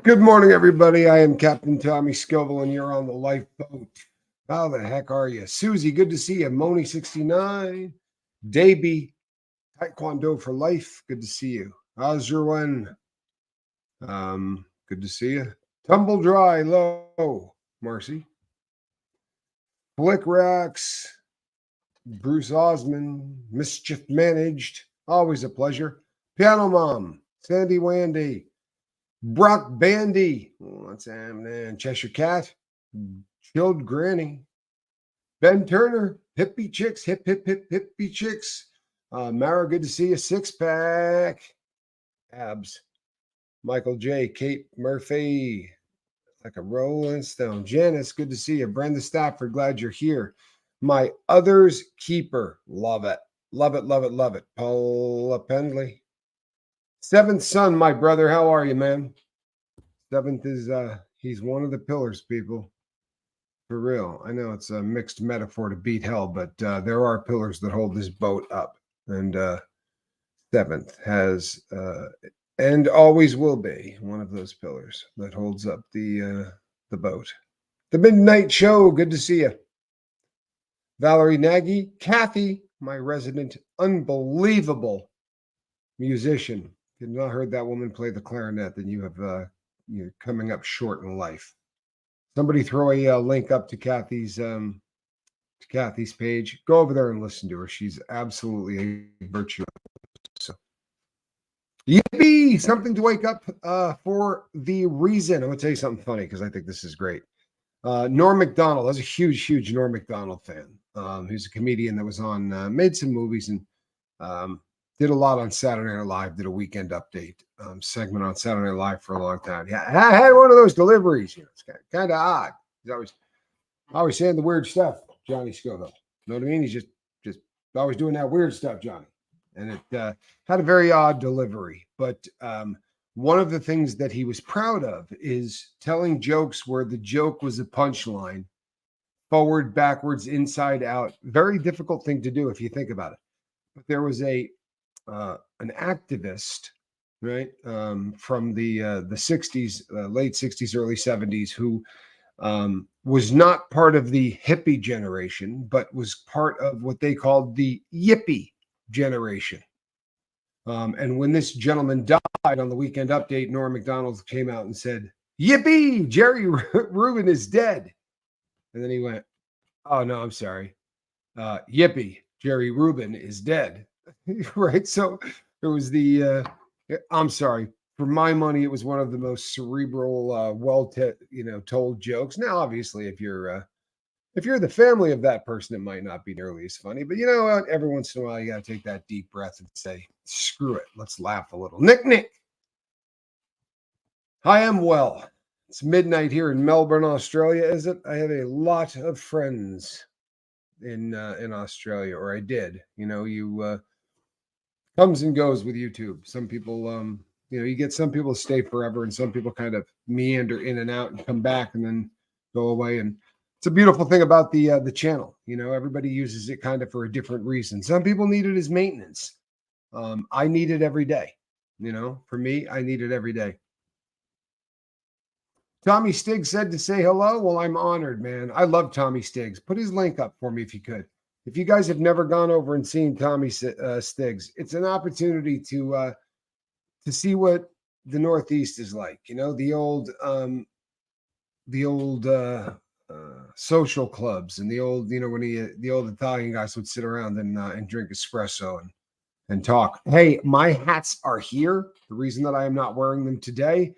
Good morning, everybody. I am Captain Tommy Scoville, and you're on the lifeboat. How the heck are you? Susie, good to see you. Moni69, Davey, Taekwondo for Life, good to see you. How's your one? Good to see you. Tumble Dry, Low, Marcy. Flick Racks, Bruce Osmond, Mischief Managed, always a pleasure. Piano Mom, Sandy Wandy, Brock Bandy, what's happening? Cheshire Cat, Chilled Granny, Ben Turner, Hippie Chicks, hip, hip, hip, hippie chicks. Mara, good to see you. Six pack, abs. Michael J, Kate Murphy, like a rolling stone. Janice, good to see you. Brenda Stafford, glad you're here. My Others Keeper, love it. Love it, love it, love it. Paula Pendley. Seventh son, my brother, how are you, man? Seventh is, he's one of the pillars, people. For real. I know it's a mixed metaphor to beat hell, but there are pillars that hold this boat up. And seventh has, and always will be, one of those pillars that holds up the boat. The Midnight Show, good to see you. Valerie Nagy, Kathy, my resident unbelievable musician. If you've not heard that woman play the clarinet, then you have you're coming up short in life. Somebody throw a link up to Kathy's page. Go over there and listen to her. She's absolutely a virtuoso. Yippee! Something to wake up for the reason. I'm going to tell you something funny because I think this is great. Norm Macdonald. I was a huge, huge Norm Macdonald fan. He's a comedian that was on, made some movies and did a lot on Saturday Night Live, did a weekend update segment on Saturday Night Live for a long time. Yeah, I had one of those deliveries. It's kind of odd. He's always saying the weird stuff, Johnny Scoville. You know what I mean? He's just always doing that weird stuff, Johnny. And it had a very odd delivery. But one of the things that he was proud of is telling jokes where the joke was a punchline, forward, backwards, inside out. Very difficult thing to do if you think about it. But there was an activist, right, from the 60s, late 60s, early 70s, who was not part of the hippie generation, but was part of what they called the yippie generation. And when this gentleman died on the weekend update, Norm Macdonald came out and said, "Yippee! Jerry Rubin is dead." And then he went, "Oh, no, I'm sorry. Yippee! Jerry Rubin is dead." Right? So it was I'm sorry. For my money, it was one of the most cerebral, told jokes. Now, obviously, if you're the family of that person, it might not be nearly as funny. But you know what? Every once in a while, you got to take that deep breath and say, "Screw it. Let's laugh a little." Nick. Hi, I'm well. It's midnight here in Melbourne, Australia, is it? I have a lot of friends in Australia, or I did. You know, you comes and goes with YouTube. Some people, you get some people stay forever, and some people kind of meander in and out and come back and then go away. And it's a beautiful thing about the channel. You know, everybody uses it kind of for a different reason. Some people need it as maintenance. I need it every day. You know, for me, I need it every day. Tommy Stiggs said to say hello. Well, I'm honored, man. I love Tommy Stiggs. Put his link up for me if you could. If you guys have never gone over and seen Tommy Stiggs, it's an opportunity to see what the Northeast is like. You know, the old social clubs and the old, when the old Italian guys would sit around and drink espresso and talk. Hey, my hats are here. The reason that I am not wearing them today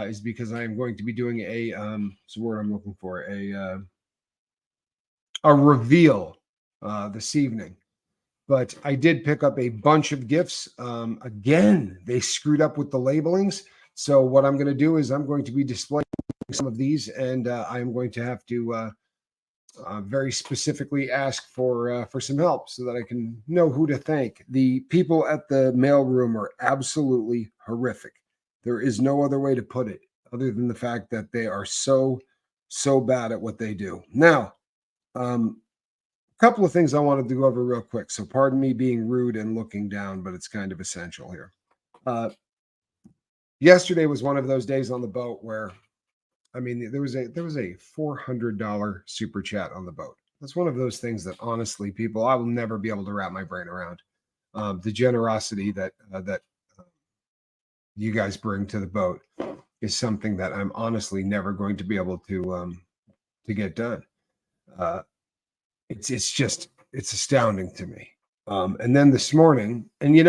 is because I am going to be doing what's the word I'm looking for? A reveal this evening. But I did pick up a bunch of gifts. Again, they screwed up with the labelings. So what I'm going to do is I'm going to be displaying some of these, and I'm going to have to very specifically ask for some help so that I can know who to thank. The people at the mailroom are absolutely horrific. There is no other way to put it other than the fact that they are so bad at what they do. Now, a couple of things I wanted to go over real quick. So pardon me being rude and looking down, but it's kind of essential here. yesterday was one of those days on the boat where, I mean, there was a $400 super chat on the boat. That's one of those things that honestly, people, I will never be able to wrap my brain around. The generosity that you guys bring to the boat is something that I'm honestly never going to be able to get done. It's astounding to me. And then this morning, and you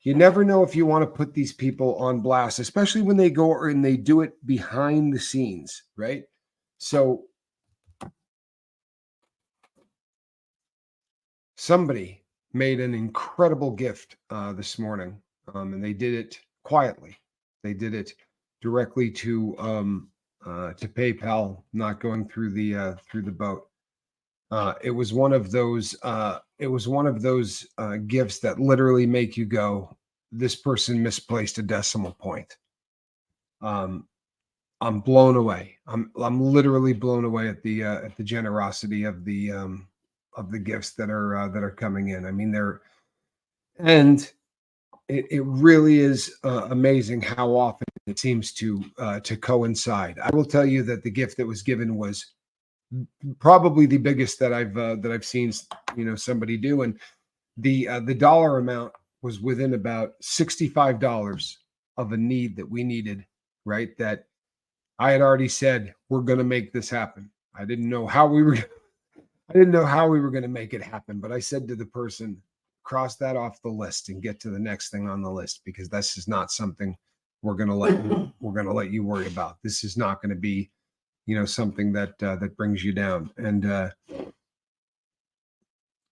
never know if you want to put these people on blast, especially when they go and they do it behind the scenes, right? So somebody made an incredible gift this morning, and they did it quietly. They did it directly to PayPal, not going through the boat. It was one of those. It was one of those gifts that literally make you go, "This person misplaced a decimal point." I'm blown away. I'm literally blown away at the generosity of the gifts that are coming in. I mean, and it really is amazing how often it seems to coincide. I will tell you that the gift that was given was probably the biggest that I've seen somebody do, and the dollar amount was within about $65 of a need that we needed, right? That I had already said we're going to make this happen. I didn't know how we were going to make it happen, but I said to the person, cross that off the list and get to the next thing on the list, because this is not something we're going to let you worry about. This is not going to be something that brings you down. And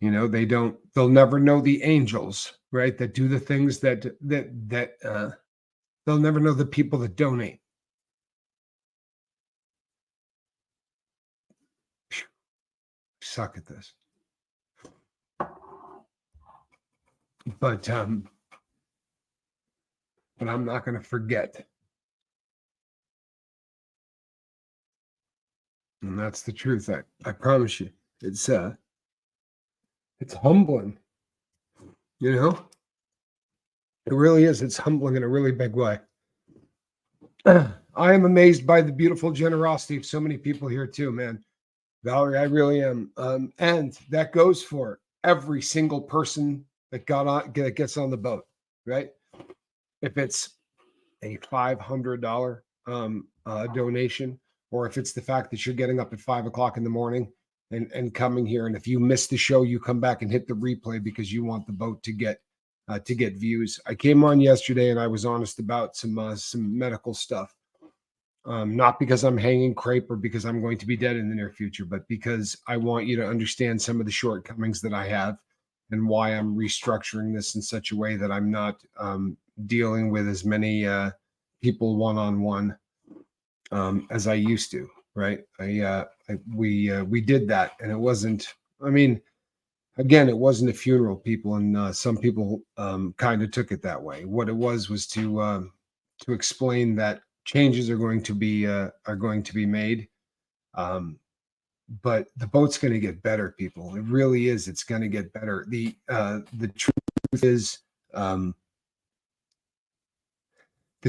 they'll never know the angels, right, that do the things that they'll never know the people that donate. Suck at this. But I'm not going to forget. And that's the truth. I promise you. It's humbling. It really is. It's humbling in a really big way. I am amazed by the beautiful generosity of so many people here too, man. Valerie, I really am. And that goes for every single person that gets on the boat, right? If it's a $500 donation, or if it's the fact that you're getting up at 5:00 in the morning and coming here, and if you miss the show, you come back and hit the replay because you want the boat to get views. I came on yesterday and I was honest about some medical stuff. Not because I'm hanging crepe or because I'm going to be dead in the near future, but because I want you to understand some of the shortcomings that I have and why I'm restructuring this in such a way that I'm not dealing with as many people one-on-one as I used to. Right? We did that, and it wasn't. I mean, again, it wasn't a funeral, people, and some people kind of took it that way. What it was to explain that changes are going to be made. But the boat's going to get better, people. It really is. It's going to get better. The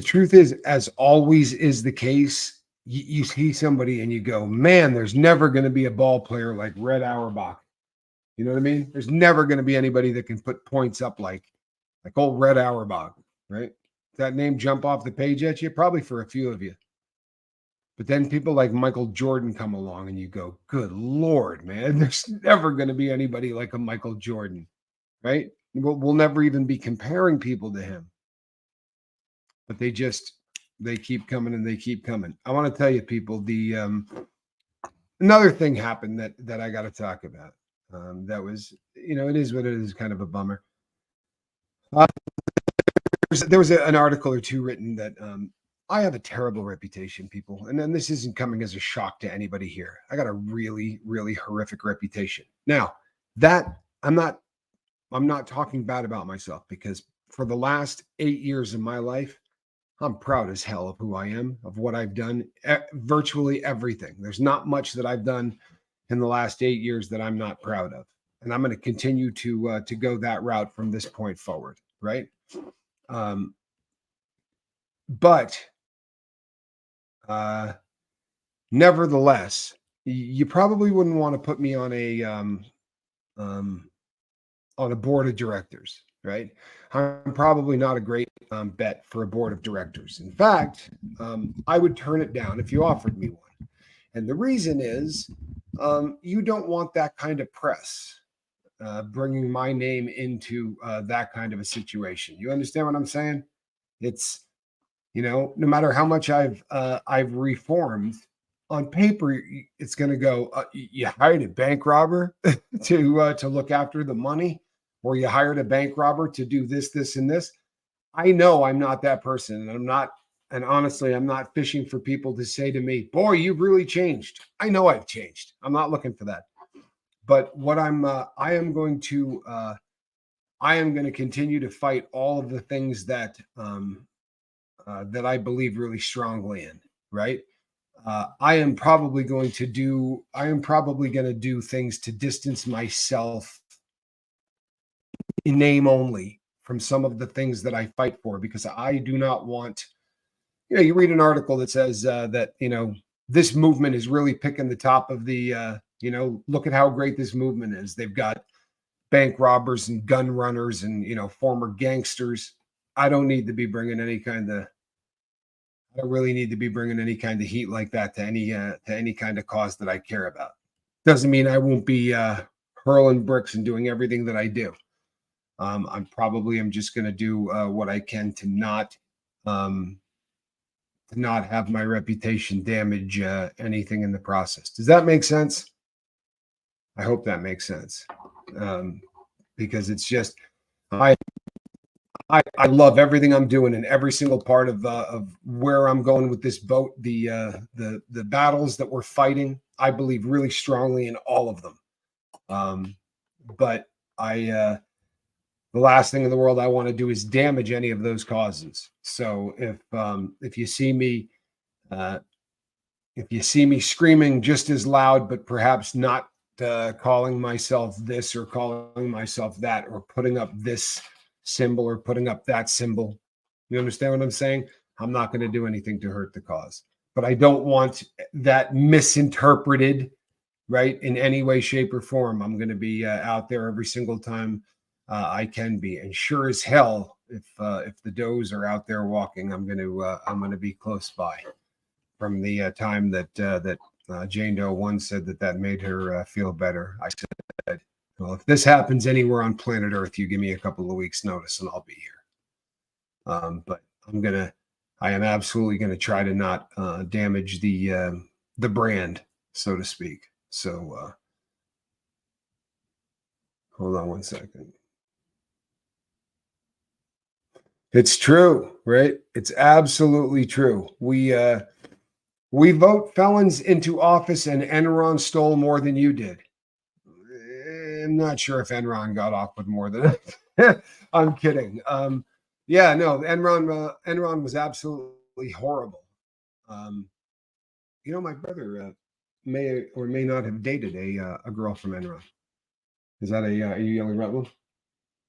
truth is, as always is the case, you see somebody and you go, man, there's never going to be a ball player like Red Auerbach. You know what I mean? There's never going to be anybody that can put points up like old Red Auerbach, right? Does that name jump off the page at you? Probably for a few of you. But then people like Michael Jordan come along and you go, good Lord, man, there's never going to be anybody like a Michael Jordan, right? We'll never even be comparing people to him. But they keep coming and they keep coming. I want to tell you, people, another thing happened that I got to talk about. That was, it is what it is, kind of a bummer. There was an article or two written that I have a terrible reputation, people. And then this isn't coming as a shock to anybody here. I got a really, really horrific reputation. Now, that I'm not talking bad about myself, because for the last 8 years of my life, I'm proud as hell of who I am, of what I've done, virtually everything. There's not much that I've done in the last 8 years that I'm not proud of. And I'm going to continue to go that route from this point forward, right? But nevertheless, you probably wouldn't want to put me um, on a board of directors, right? I'm probably not a great bet for a board of directors. In fact, I would turn it down if you offered me one. And the reason is you don't want that kind of press bringing my name into that kind of a situation. You understand what I'm saying? It's, no matter how much I've reformed, on paper, it's going to go. You hired a bank robber to look after the money, or you hired a bank robber to do this, this, and this. I know I'm not that person, and I'm not. And honestly, I'm not fishing for people to say to me, "Boy, you've really changed." I know I've changed. I'm not looking for that. But what I am going to continue to fight all of the things that I believe really strongly in, right? I am probably going to do things to distance myself in name only from some of the things that I fight for, because I do not want, you read an article that says that, this movement is really picking the top of look at how great this movement is. They've got bank robbers and gun runners and, former gangsters. I don't need to be bringing any kind of I don't really need to be bringing any kind of heat like that to any kind of cause that I care about. Doesn't mean I won't be hurling bricks and doing everything that I do. I'm just going to do what I can to not have my reputation damage anything in the process. Does that make sense? I hope that makes sense, because it's just I I love everything I'm doing in every single part of where I'm going with this boat. The battles that we're fighting, I believe really strongly in all of them. Um, but the last thing in the world I want to do is damage any of those causes. So if you see me uh, screaming just as loud, but perhaps not calling myself this or calling myself that, or putting up this symbol or putting up that symbol, you understand what I'm saying? I'm not going to do anything to hurt the cause, but I don't want that misinterpreted, right, in any way, shape, or form. I'm going to be out there every single time I can be, and sure as hell, if the does are out there walking, I'm going to be close by. From the time that Jane Doe once said that made her feel better, I said, "Well, if this happens anywhere on planet Earth, you give me a couple of weeks' notice, and I'll be here." But I am absolutely gonna try to not damage the brand, so to speak. So hold on one second. It's true, right? It's absolutely true. We vote felons into office, and Enron stole more than you did. I'm not sure if Enron got off with more than I'm kidding. Yeah, no, Enron was absolutely horrible. Um, my brother may or may not have dated a girl from Enron. Is that are you yelling Rutland?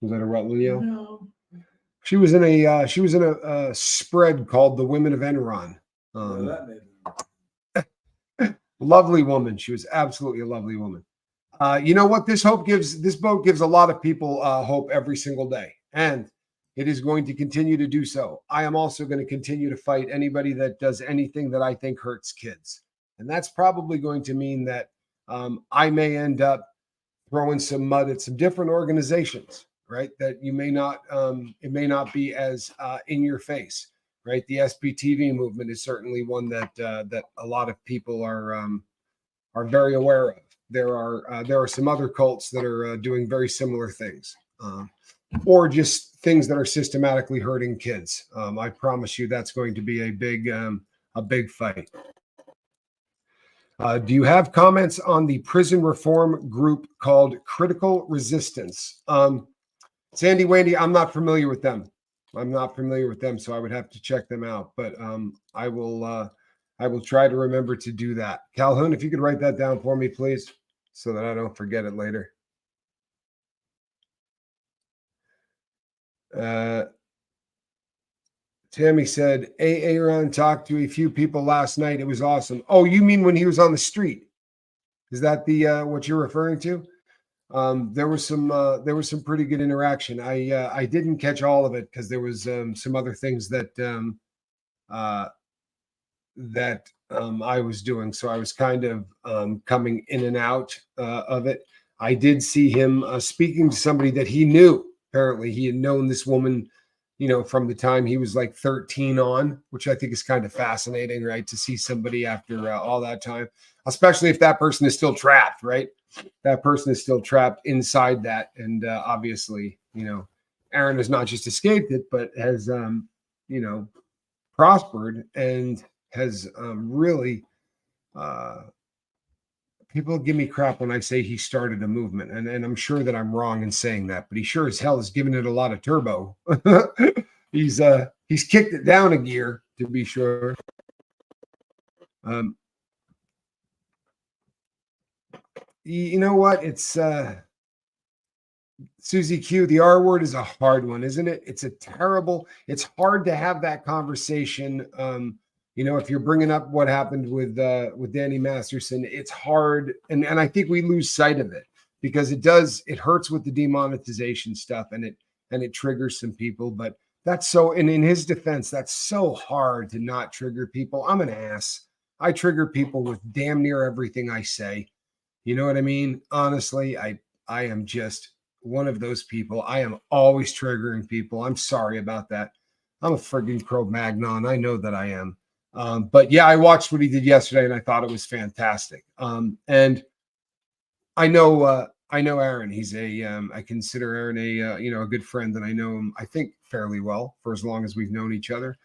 Was that a Rutland yell? No. She was in a spread called the Women of Enron. Lovely woman. She was absolutely a lovely woman. You know what? This boat gives a lot of people hope every single day, and it is going to continue to do so. I am also going to continue to fight anybody that does anything that I think hurts kids, and that's probably going to mean that I may end up throwing some mud at some different organizations, right? That you may not, it may not be as in your face, right? The SPTV movement is certainly one that a lot of people are very aware of. There are some other cults that are doing very similar things, or just things that are systematically hurting kids. I promise you, that's going to be a big fight. Do you have comments on the prison reform group called Critical Resistance? Sandy Wandy, I'm not familiar with them. So I would have to check them out. But I will try to remember to do that. Calhoun, if you could write that down for me, please, so that I don't forget it later. Tammy said, Aaron talked to a few people last night. It was awesome. Oh, you mean when he was on the street? Is that the what you're referring to? There was some pretty good interaction. I didn't catch all of it because there was some other things uh, that I was doing, so I was kind of coming in and out of it. I did see him speaking to somebody that he knew. Apparently, he had known this woman, from the time he was like 13 on, which I think is kind of fascinating, right? To see somebody after all that time, especially if that person is still trapped, right? That person is still trapped inside that. And obviously, Aaron has not just escaped it, but has, prospered and has really, uh, people give me crap when I say he started a movement. And I'm sure that I'm wrong in saying that, but he sure as hell has given it a lot of turbo. He's kicked it down a gear, to be sure. Um, you know what? It's Susie Q, the R word is a hard one, isn't it? It's hard to have that conversation. If you're bringing up what happened with Danny Masterson, it's hard. And I think we lose sight of it because it hurts with the demonetization stuff and it triggers some people. But and in his defense, that's so hard to not trigger people. I'm an ass. I trigger people with damn near everything I say. You know what I mean? Honestly, I am just one of those people. I am always triggering people. I'm sorry about that. I'm a friggin' Cro-Magnon. I know that I am. But yeah, I watched what he did yesterday and I thought it was fantastic. And I know Aaron. I consider Aaron a good friend, and I know him, I think, fairly well for as long as we've known each other.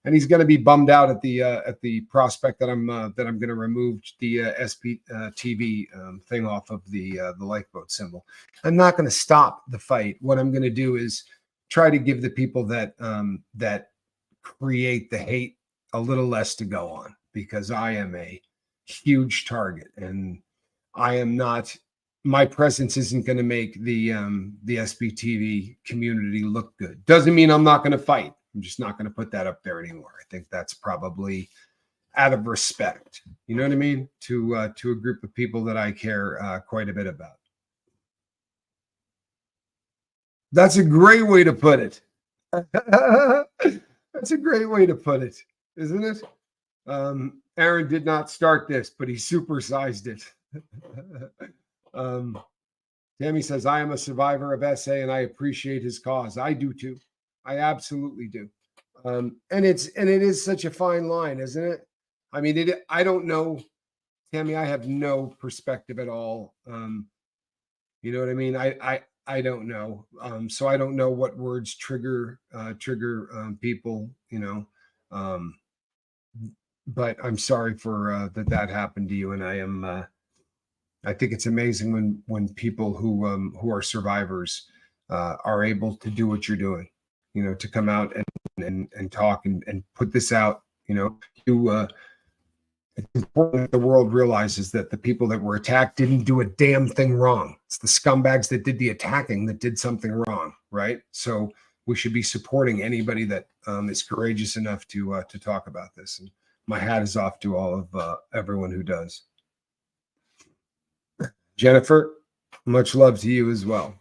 And he's going to be bummed out at the prospect that I'm going to remove the SPTV thing off of the lifeboat symbol. I'm not going to stop the fight. What I'm going to do is try to give the people that create the hate a little less to go on, because I am a huge target, and I am not. My presence isn't going to make the SBTV community look good. Doesn't mean I'm not going to fight. I'm just not going to put that up there anymore. I think that's probably out of respect. You know what I mean? To a group of people that I care quite a bit about. That's a great way to put it. That's a great way to put it, isn't it? Aaron did not start this, but he supersized it. Tammy says, I am a survivor of SA and I appreciate his cause. I do too. I absolutely do. And it is such a fine line, isn't it? I mean, I don't know, Tammy, I have no perspective at all. You know what I mean? I don't know. So I don't know what words trigger people, but I'm sorry for that happened to you. And I think it's amazing when people who are survivors are able to do what you're doing, to come out and talk and put this out. It's important that the world realizes that the people that were attacked didn't do a damn thing wrong. It's the scumbags that did the attacking that did something wrong, right? So we should be supporting anybody that is courageous enough to talk about this. And my hat is off to all of everyone who does. Jennifer, much love to you as well.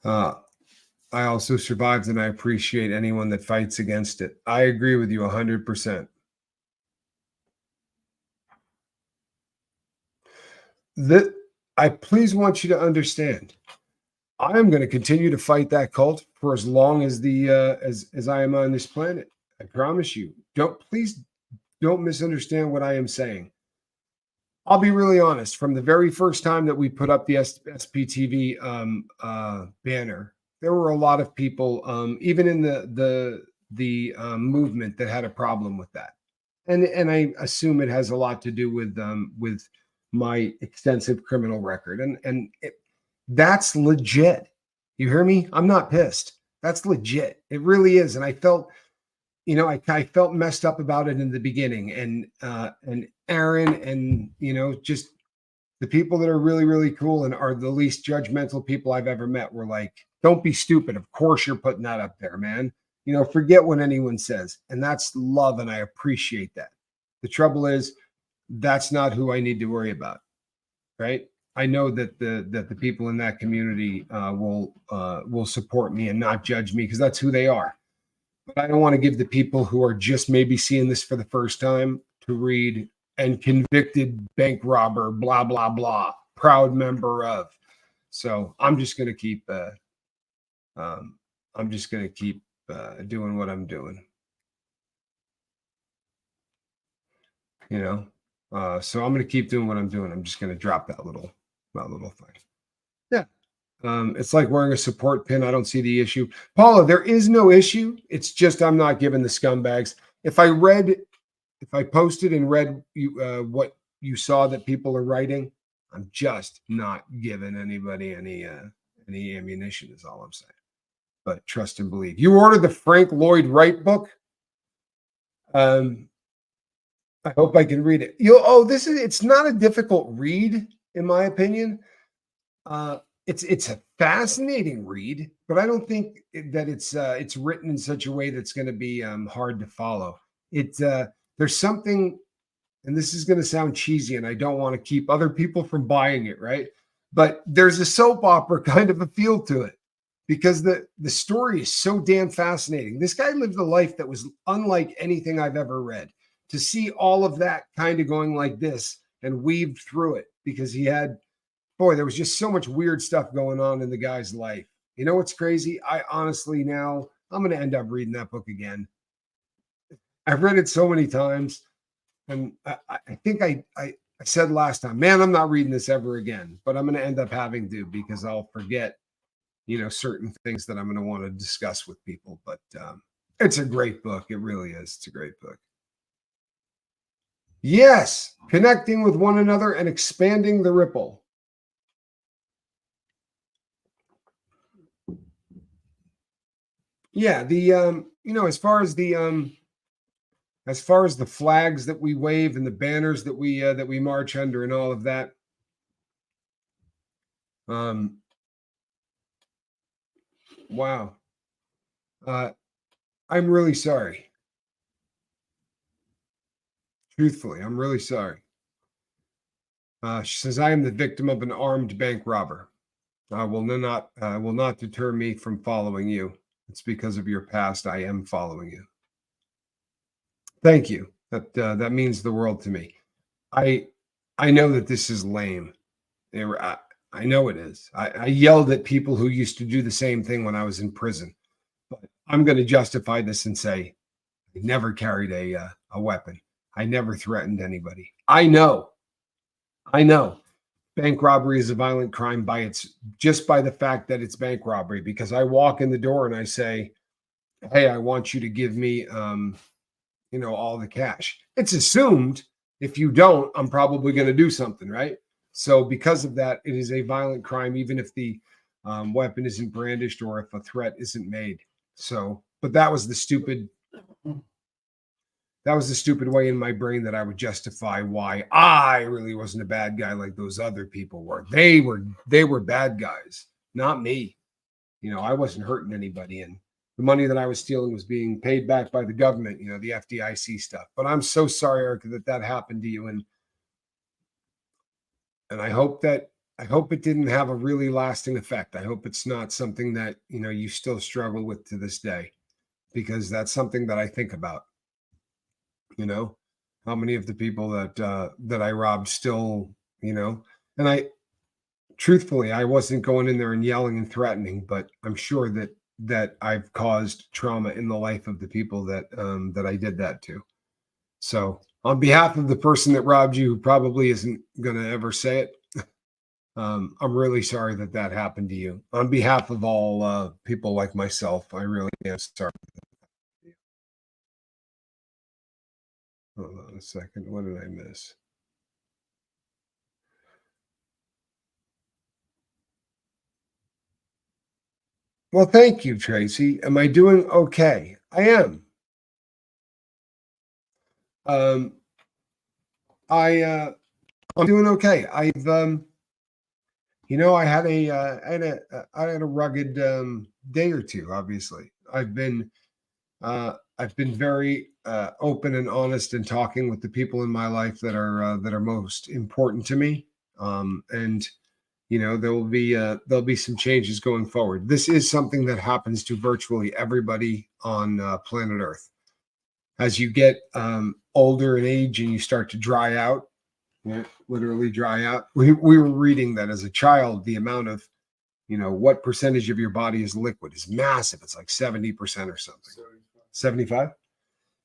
I also survived, and I appreciate anyone that fights against it. I agree with you 100%. I please want you to understand, I am going to continue to fight that cult for as long as as I am on this planet. I promise you. Please don't misunderstand what I am saying. I'll be really honest. From the very first time that we put up the SPTV banner, there were a lot of people, even in the movement, that had a problem with that, and I assume it has a lot to do with my extensive criminal record, and that's legit. You hear me? I'm not pissed. That's legit. It really is, and I felt. I felt messed up about it in the beginning, and Aaron, and just The people that are really, really cool and are the least judgmental people I've ever met were like, don't be stupid. Of course you're putting that up there, man. Forget what anyone says. And that's love. And I appreciate that. The trouble is, that's not who I need to worry about. Right. I know that the people in that community will support me and not judge me because that's who they are. But I don't want to give the people who are just maybe seeing this for the first time to read and convicted bank robber, blah, blah, blah, proud member of. So I'm just going to keep, doing what I'm doing, so I'm going to keep doing what I'm doing. I'm just going to drop that little thing. Yeah. It's like wearing a support pin. I don't see the issue. Paula, there is no issue. It's just I'm not giving the scumbags. If I posted and read what you saw that people are writing, I'm just not giving anybody any ammunition is all I'm saying. But trust and believe. You ordered the Frank Lloyd Wright book. I hope I can read it. It's not a difficult read, in my opinion. It's a fascinating read, but I don't think that it's written in such a way that's going to be hard to follow. There's something, and this is going to sound cheesy, and I don't want to keep other people from buying it, right? But there's a soap opera kind of a feel to it because the story is so damn fascinating. This guy lived a life that was unlike anything I've ever read. To see all of that kind of going like this and weaved through it because there was just so much weird stuff going on in the guy's life. You know what's crazy? I honestly now I'm going to end up reading that book again. I've read it so many times, and I think I said last time, man, I'm not reading this ever again. But I'm going to end up having to because I'll forget, certain things that I'm going to want to discuss with people. But it's a great book. It really is. It's a great book. Yes, connecting with one another and expanding the ripple. Yeah, as far as the flags that we wave and the banners that we march under and all of that, wow, I'm really sorry. Truthfully, I'm really sorry. She says, I am the victim of an armed bank robber. Will not deter me from following you. It's because of your past. I am following you. Thank you. That means the world to me. I know that this is lame. I know it is. I yelled at people who used to do the same thing when I was in prison. But I'm going to justify this and say I never carried a weapon. I never threatened anybody. I know. Bank robbery is a violent crime by the fact that it's bank robbery, because I walk in the door and I say, hey, I want you to give me all the cash. It's assumed if you don't, I'm probably going to do something, right? So because of that, it is a violent crime, even if the weapon isn't brandished or if a threat isn't made. So, but that was the stupid way in my brain that I would justify why I really wasn't a bad guy like those other people were. They were bad guys, not me. I wasn't hurting anybody, and the money that I was stealing was being paid back by the government, the FDIC stuff. But I'm so sorry, Erica, that happened to you. And I hope it didn't have a really lasting effect. I hope it's not something that, you still struggle with to this day, because that's something that I think about. How many of the people that I robbed still, and truthfully, I wasn't going in there and yelling and threatening, but I'm sure that I've caused trauma in the life of the people that I did that to. So on behalf of the person that robbed you, who probably isn't going to ever say it, I'm really sorry that happened to you. On behalf of all people like myself, I really am sorry. Hold on a second. What did I miss? Well, thank you, Tracy. Am I doing okay? I am. I I'm doing okay. I had a rugged day or two. Obviously, I've been very open and honest in talking with the people in my life that are most important to me. And there'll be some changes going forward. This is something that happens to virtually everybody on planet Earth. As you get older in age and you start to dry out, literally dry out. We were reading that as a child, the amount of what percentage of your body is liquid is massive. It's like 70% or something. 75.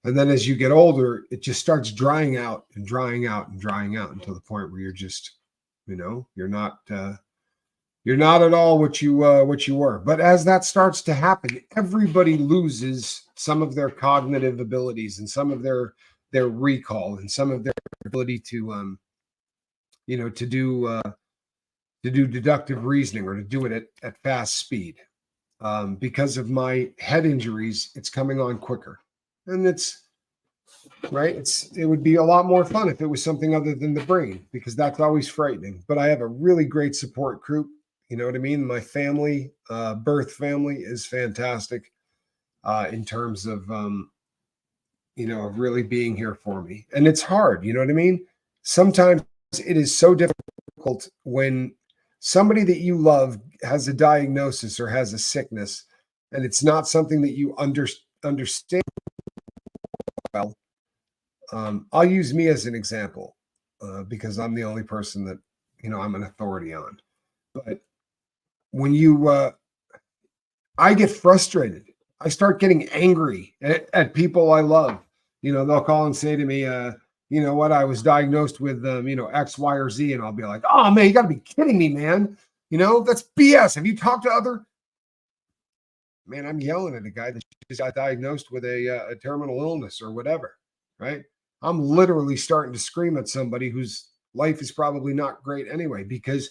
And then as you get older, it just starts drying out and drying out and drying out until the point where you're just, you're not at all what you were. But as that starts to happen, everybody loses some of their cognitive abilities and some of their recall and some of their ability to do deductive reasoning or to do it at fast speed. Because of my head injuries, it's coming on quicker. And it's right. It would be a lot more fun if it was something other than the brain, because that's always frightening. But I have a really great support group. You know what I mean? My family, birth family is fantastic in terms of, of really being here for me. And it's hard. You know what I mean? Sometimes it is so difficult when somebody that you love has a diagnosis or has a sickness, and it's not something that you understand well. I'll use me as an example because I'm the only person that I'm an authority on. But when I get frustrated, I start getting angry at people I love. They'll call and say to me, you know what, I was diagnosed with, X, Y, or Z. And I'll be like, oh man, you gotta be kidding me, man. That's BS. Have you talked to other, man, I'm yelling at a guy that just got diagnosed with a terminal illness or whatever, right? I'm literally starting to scream at somebody whose life is probably not great anyway, because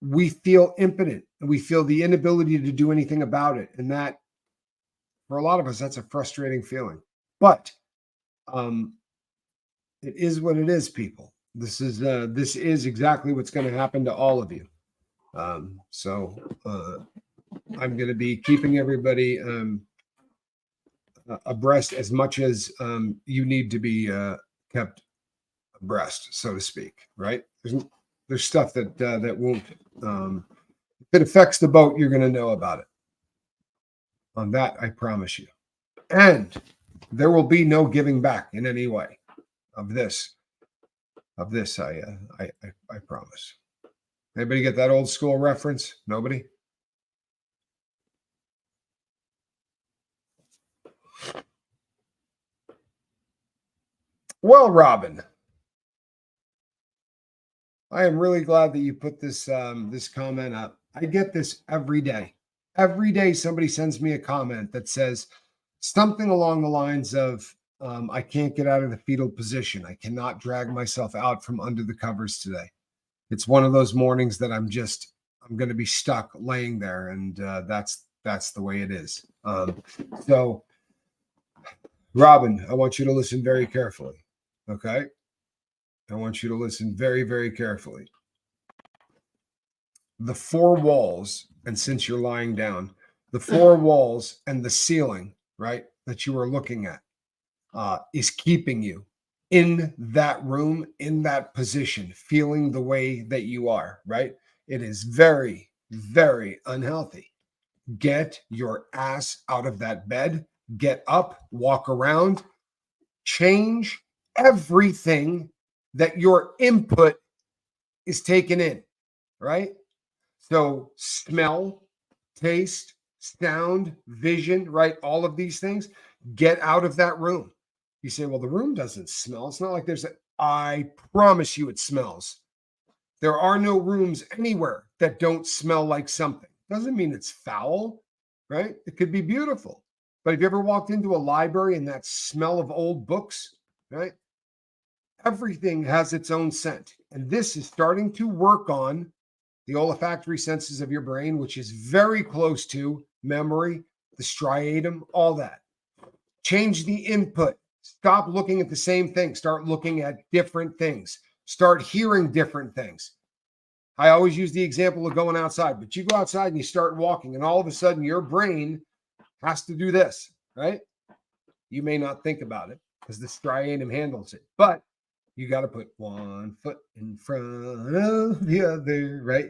we feel impotent and we feel the inability to do anything about it. And that, for a lot of us, that's a frustrating feeling. But it is what it is, people. This is exactly what's going to happen to all of you. So I'm going to be keeping everybody abreast as much as you need to be kept abreast, so to speak. Right? There's stuff that won't. If it affects the boat, you're going to know about it. On that, I promise you. And there will be no giving back in any way of this. I promise. Anybody get that old school reference? Nobody? Well, Robin, I am really glad that you put this this comment up. I get this every day. Every day somebody sends me a comment that says something along the lines of, I can't get out of the fetal position. I cannot drag myself out from under the covers today. It's one of those mornings that I'm going to be stuck laying there. And that's the way it is. So, Robin, I want you to listen very carefully. Okay? I want you to listen very, very carefully. The four walls, and since you're lying down, the four walls and the ceiling, right, that you are looking at is keeping you in that room, in that position, feeling the way that you are, right? It is very, very unhealthy. Get your ass out of that bed, get up, walk around, change everything that your input is taken in, right? So smell, taste, sound, vision, right? All of these things, get out of that room. You say, well, the room doesn't smell. It's not like I promise you it smells. There are no rooms anywhere that don't smell like something. Doesn't mean it's foul, right? It could be beautiful. But have you ever walked into a library and that smell of old books, right? Everything has its own scent. And this is starting to work on the olfactory senses of your brain, which is very close to memory, the striatum, all that. Change the input. Stop looking at the same thing. Start looking at different things. Start hearing different things. I always use the example of going outside, but you go outside and you start walking, and all of a sudden your brain has to do this, right? You may not think about it because the striatum handles it, but you got to put one foot in front of the other, right?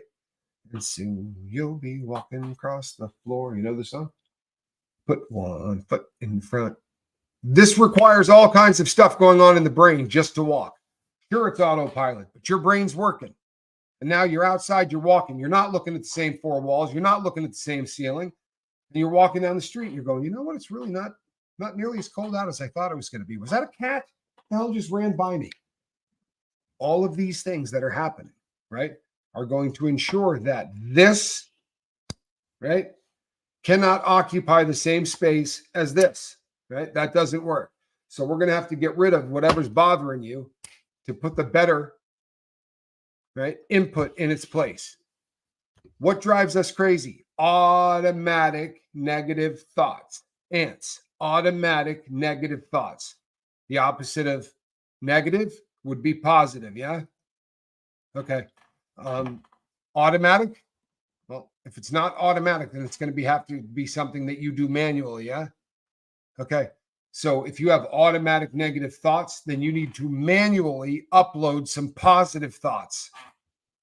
And soon you'll be walking across the floor. You know the song? Put one foot in front. This requires all kinds of stuff going on in the brain just to walk. Sure, it's autopilot, but your brain's working. And now you're outside, you're walking. You're not looking at the same four walls. You're not looking at the same ceiling. And you're walking down the street. You're going, you know what? It's really not nearly as cold out as I thought it was going to be. Was that a cat? The hell just ran by me. All of these things that are happening, right, are going to ensure that this, right, cannot occupy the same space as this, right? That doesn't work. So we're going to have to get rid of whatever's bothering you to put the better, right, input in its place. What drives us crazy? Automatic negative thoughts. Ants, automatic negative thoughts. The opposite of negative would be positive, yeah? Okay. Automatic? Well, if it's not automatic, then it's going to have to be something that you do manually, yeah? Okay. So if you have automatic negative thoughts, then you need to manually upload some positive thoughts.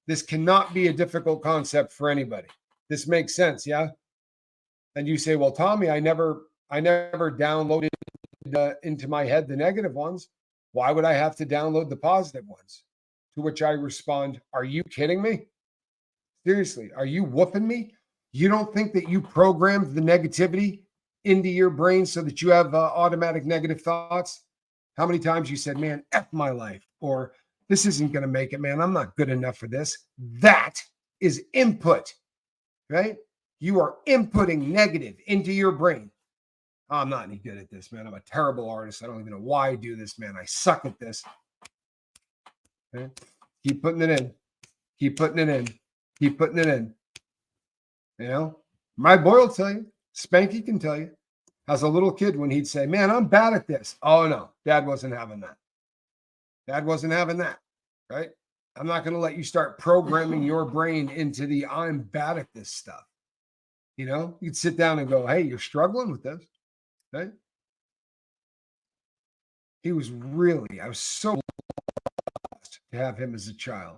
This cannot be a difficult concept for anybody. This makes sense, yeah? And you say, well, Tommy, I never downloaded into my head the negative ones. Why would I have to download the positive ones? To which I respond, are you kidding me? Seriously, are you whooping me? You don't think that you programmed the negativity into your brain so that you have automatic negative thoughts? How many times you said, man, F my life, or this isn't going to make it, man. I'm not good enough for this. That is input, right? You are inputting negative into your brain. Oh, I'm not any good at this, man. I'm a terrible artist. I don't even know why I do this, man. I suck at this. Okay? Keep putting it in. Keep putting it in. Keep putting it in. You know, my boy will tell you, Spanky can tell you, as a little kid when he'd say, man, I'm bad at this. Oh, no, Dad wasn't having that. Dad wasn't having that, right? I'm not going to let you start programming your brain into the I'm bad at this stuff. You know, you'd sit down and go, hey, you're struggling with this, right? I was so blessed to have him as a child.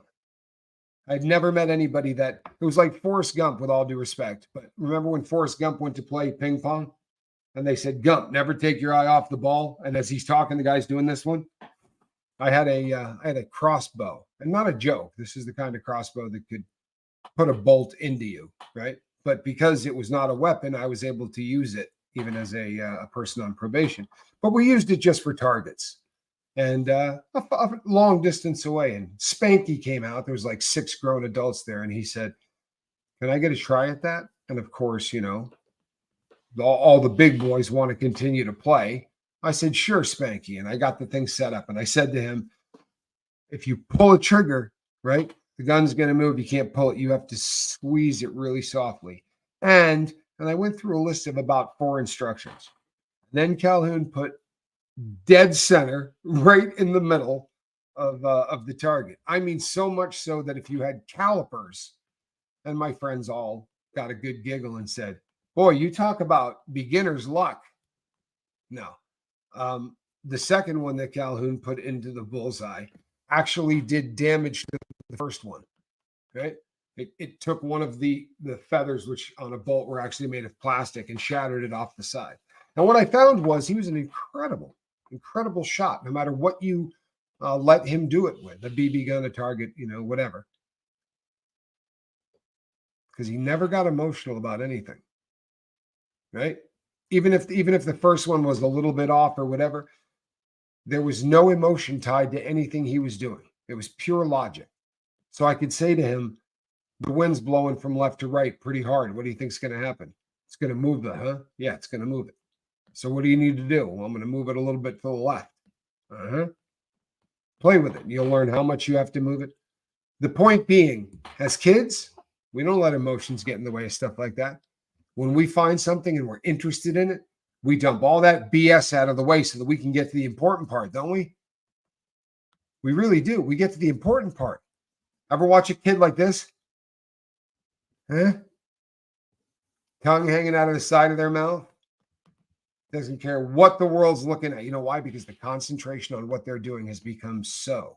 I'd never met anybody it was like Forrest Gump, with all due respect. But remember when Forrest Gump went to play ping pong and they said, Gump, never take your eye off the ball. And as he's talking, the guy's doing this one. I had a crossbow, and not a joke. This is the kind of crossbow that could put a bolt into you, right? But because it was not a weapon, I was able to use it even as a person on probation. But we used it just for targets. And a long distance away, and Spanky came out. There was like 6 grown adults there, and he said, can I get a try at that? And of course, you know, all the big boys want to continue to play. I said, sure, Spanky. And I got the thing set up, and I said to him, if you pull a trigger, right, the gun's going to move. You can't pull it. You have to squeeze it really softly. And I went through a list of about 4 instructions. Then Calhoun put dead center, right in the middle of the target. I mean, so much so that if you had calipers, and my friends all got a good giggle and said, boy, you talk about beginner's luck. No. The second one that Calhoun put into the bullseye actually did damage to the first one, right? It took one of the feathers, which on a bolt were actually made of plastic, and shattered it off the side. And what I found was he was an incredible shot, no matter what you let him do it with, a BB gun, a target, you know, whatever. Because he never got emotional about anything, right? Even if the first one was a little bit off or whatever, there was no emotion tied to anything he was doing. It was pure logic. So I could say to him, the wind's blowing from left to right pretty hard. What do you think's going to happen? It's going to move it, huh? Yeah, it's going to move it. So what do you need to do? Well, I'm going to move it a little bit to the left. Play with it. You'll learn how much you have to move it. The point being, as kids, we don't let emotions get in the way of stuff like that. When we find something and we're interested in it, we dump all that BS out of the way so that we can get to the important part, don't we? We really do. We get to the important part. Ever watch a kid like this? Huh? Tongue hanging out of the side of their mouth. Doesn't care what the world's looking at. You know why? Because the concentration on what they're doing has become so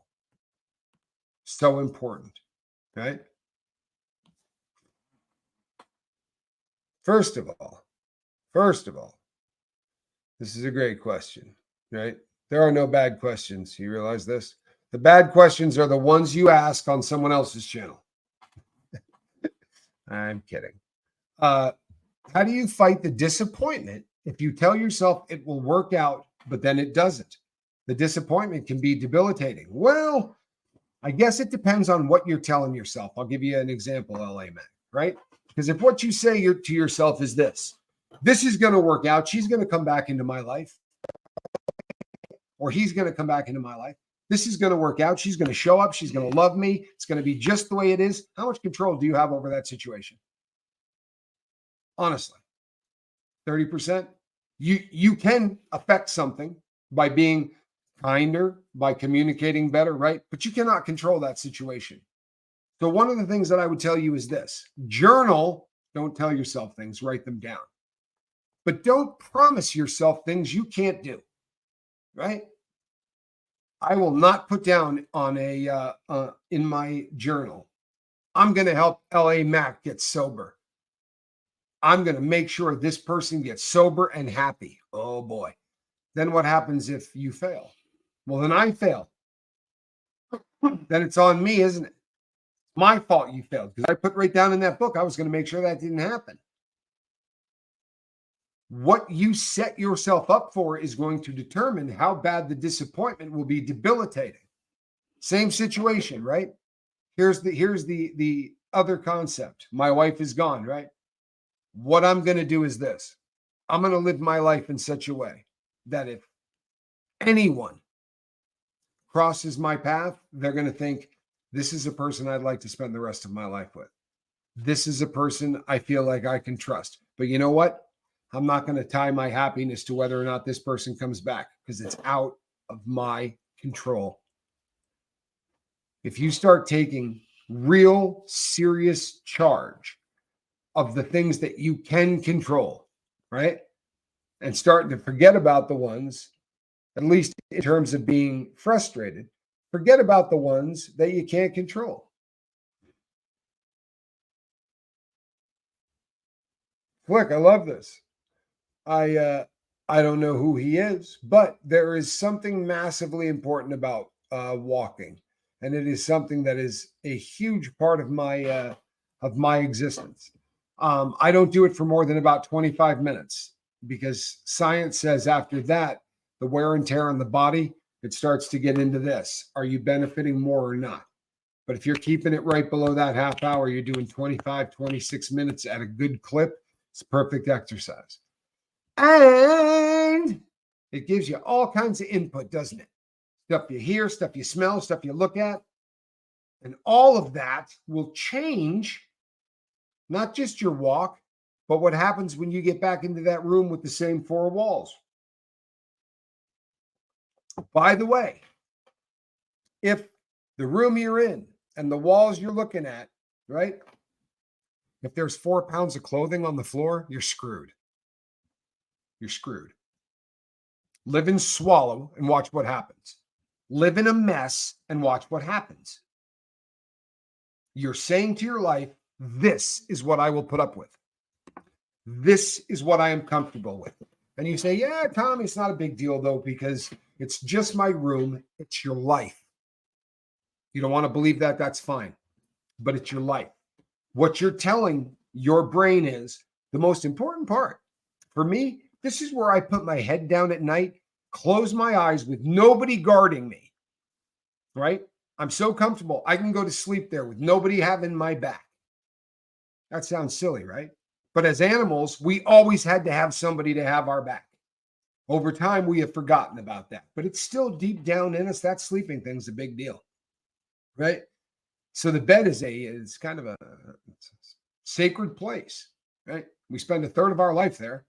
important, right? First of all, this is a great question, right? There are no bad questions. You realize this? The bad questions are the ones you ask on someone else's channel. I'm kidding. How do you fight the disappointment if you tell yourself it will work out, but then it doesn't? The disappointment can be debilitating. Well, I guess it depends on what you're telling yourself. I'll give you an example, LA man, right? Because if what you say to yourself is this is going to work out, she's going to come back into my life, or he's going to come back into my life. This is going to work out. She's going to show up. She's going to love me. It's going to be just the way it is. How much control do you have over that situation? Honestly, 30%. You can affect something by being kinder, by communicating better, right? But you cannot control that situation. So one of the things that I would tell you is this: journal. Don't tell yourself things, write them down. But don't promise yourself things you can't do, right? I will not put down on in my journal, I'm going to help LA Mac get sober. I'm going to make sure this person gets sober and happy. Oh boy. Then what happens if you fail? Well, then I fail. Then it's on me, isn't it? My fault you failed, because I put right down in that book, I was going to make sure that didn't happen. What you set yourself up for is going to determine how bad the disappointment will be debilitating. Same situation, right? Here's the other concept. My wife is gone, right? What I'm going to do is this. I'm going to live my life in such a way that if anyone crosses my path, they're going to think, this is a person I'd like to spend the rest of my life with. This is a person I feel like I can trust. But you know what? I'm not going to tie my happiness to whether or not this person comes back, because it's out of my control. If you start taking real serious charge of the things that you can control, right? And starting to forget about the ones, at least in terms of being frustrated, forget about the ones that you can't control. Flick, I love this. I don't know who he is, but there is something massively important about walking, and it is something that is a huge part of my existence. I don't do it for more than about 25 minutes, because science says after that, the wear and tear on the body, it starts to get into this. Are you benefiting more or not? But if you're keeping it right below that half hour, you're doing 25, 26 minutes at a good clip, it's perfect exercise. And it gives you all kinds of input, doesn't it? Stuff you hear, stuff you smell, stuff you look at. And all of that will change not just your walk, but what happens when you get back into that room with the same four walls. By the way, if the room you're in and the walls you're looking at, right? If there's 4 pounds of clothing on the floor, you're screwed. You're screwed. Live and swallow and watch what happens. Live in a mess and watch what happens. You're saying to your life, this is what I will put up with. This is what I am comfortable with. And you say, yeah, Tom, it's not a big deal though, because it's just my room. It's your life. You don't want to believe that, that's fine. But it's your life. What you're telling your brain is the most important part. For me, this is where I put my head down at night, close my eyes with nobody guarding me, right? I'm so comfortable. I can go to sleep there with nobody having my back. That sounds silly, right? But as animals, we always had to have somebody to have our back. Over time, we have forgotten about that, but it's still deep down in us. That sleeping thing's a big deal, right? So the bed is kind of a sacred place, right? We spend a third of our life there.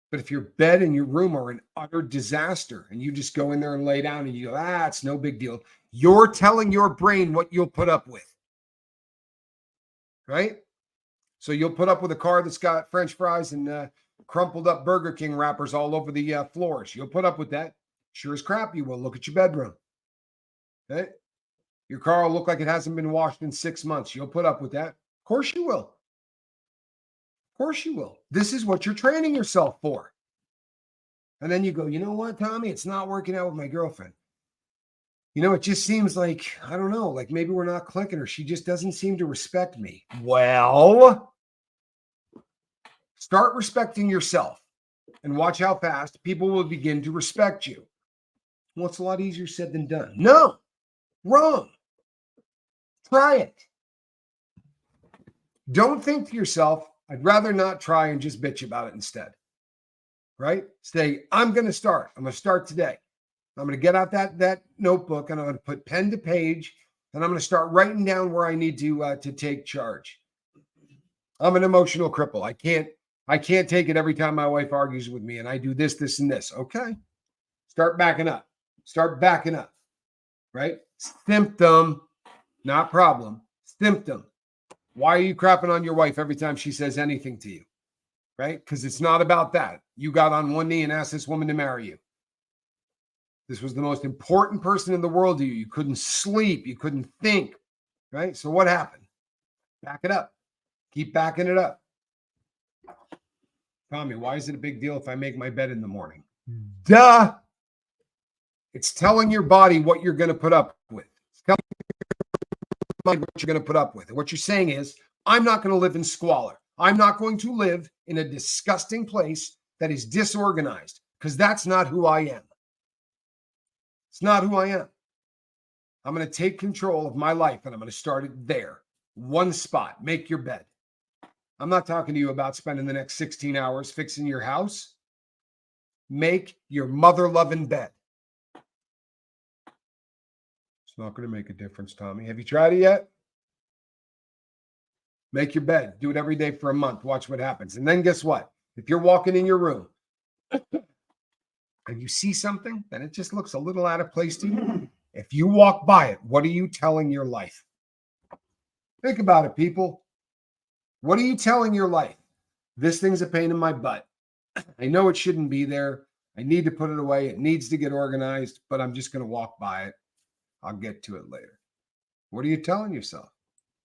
But if your bed and your room are an utter disaster and you just go in there and lay down and you go, it's no big deal, you're telling your brain what you'll put up with, right? So you'll put up with a car that's got French fries and crumpled up Burger King wrappers all over the floors. You'll put up with that. Sure as crap, you will. Look at your bedroom. Okay? Your car will look like it hasn't been washed in 6 months. You'll put up with that. Of course you will. Of course you will. This is what you're training yourself for. And then you go, you know what, Tommy? It's not working out with my girlfriend. It just seems like, I don't know, like maybe we're not clicking or she just doesn't seem to respect me. Well, start respecting yourself and watch how fast people will begin to respect you. Well, it's a lot easier said than done. No, wrong. Try it. Don't think to yourself, I'd rather not try and just bitch about it instead. Right? Say, I'm going to start. I'm going to start today. I'm going to get out that notebook and I'm going to put pen to page and I'm going to start writing down where I need to take charge. I'm an emotional cripple. I can't take it every time my wife argues with me and I do this, this, and this. Okay. Start backing up. Start backing up. Right? Symptom, not problem. Symptom. Why are you crapping on your wife every time she says anything to you? Right? Because it's not about that. You got on one knee and asked this woman to marry you. This was the most important person in the world to you. You couldn't sleep. You couldn't think. Right? So what happened? Back it up. Keep backing it up. Tommy, why is it a big deal if I make my bed in the morning? Duh. It's telling your body what you're going to put up with. It's telling your mind what you're going to put up with. And what you're saying is, I'm not going to live in squalor. I'm not going to live in a disgusting place that is disorganized because that's not who I am. It's not who I am. I'm going to take control of my life and I'm going to start it there. One spot. Make your bed. I'm not talking to you about spending the next 16 hours fixing your house. Make your mother-loving bed. It's not going to make a difference, Tommy. Have you tried it yet? Make your bed. Do it every day for a month. Watch what happens. And then guess what? If you're walking in your room and you see something, then it just looks a little out of place to you. If you walk by it, what are you telling your life? Think about it, people. What are you telling your life? This thing's a pain in my butt. I know it shouldn't be there. I need to put it away. It needs to get organized, but I'm just going to walk by it. I'll get to it later. What are you telling yourself?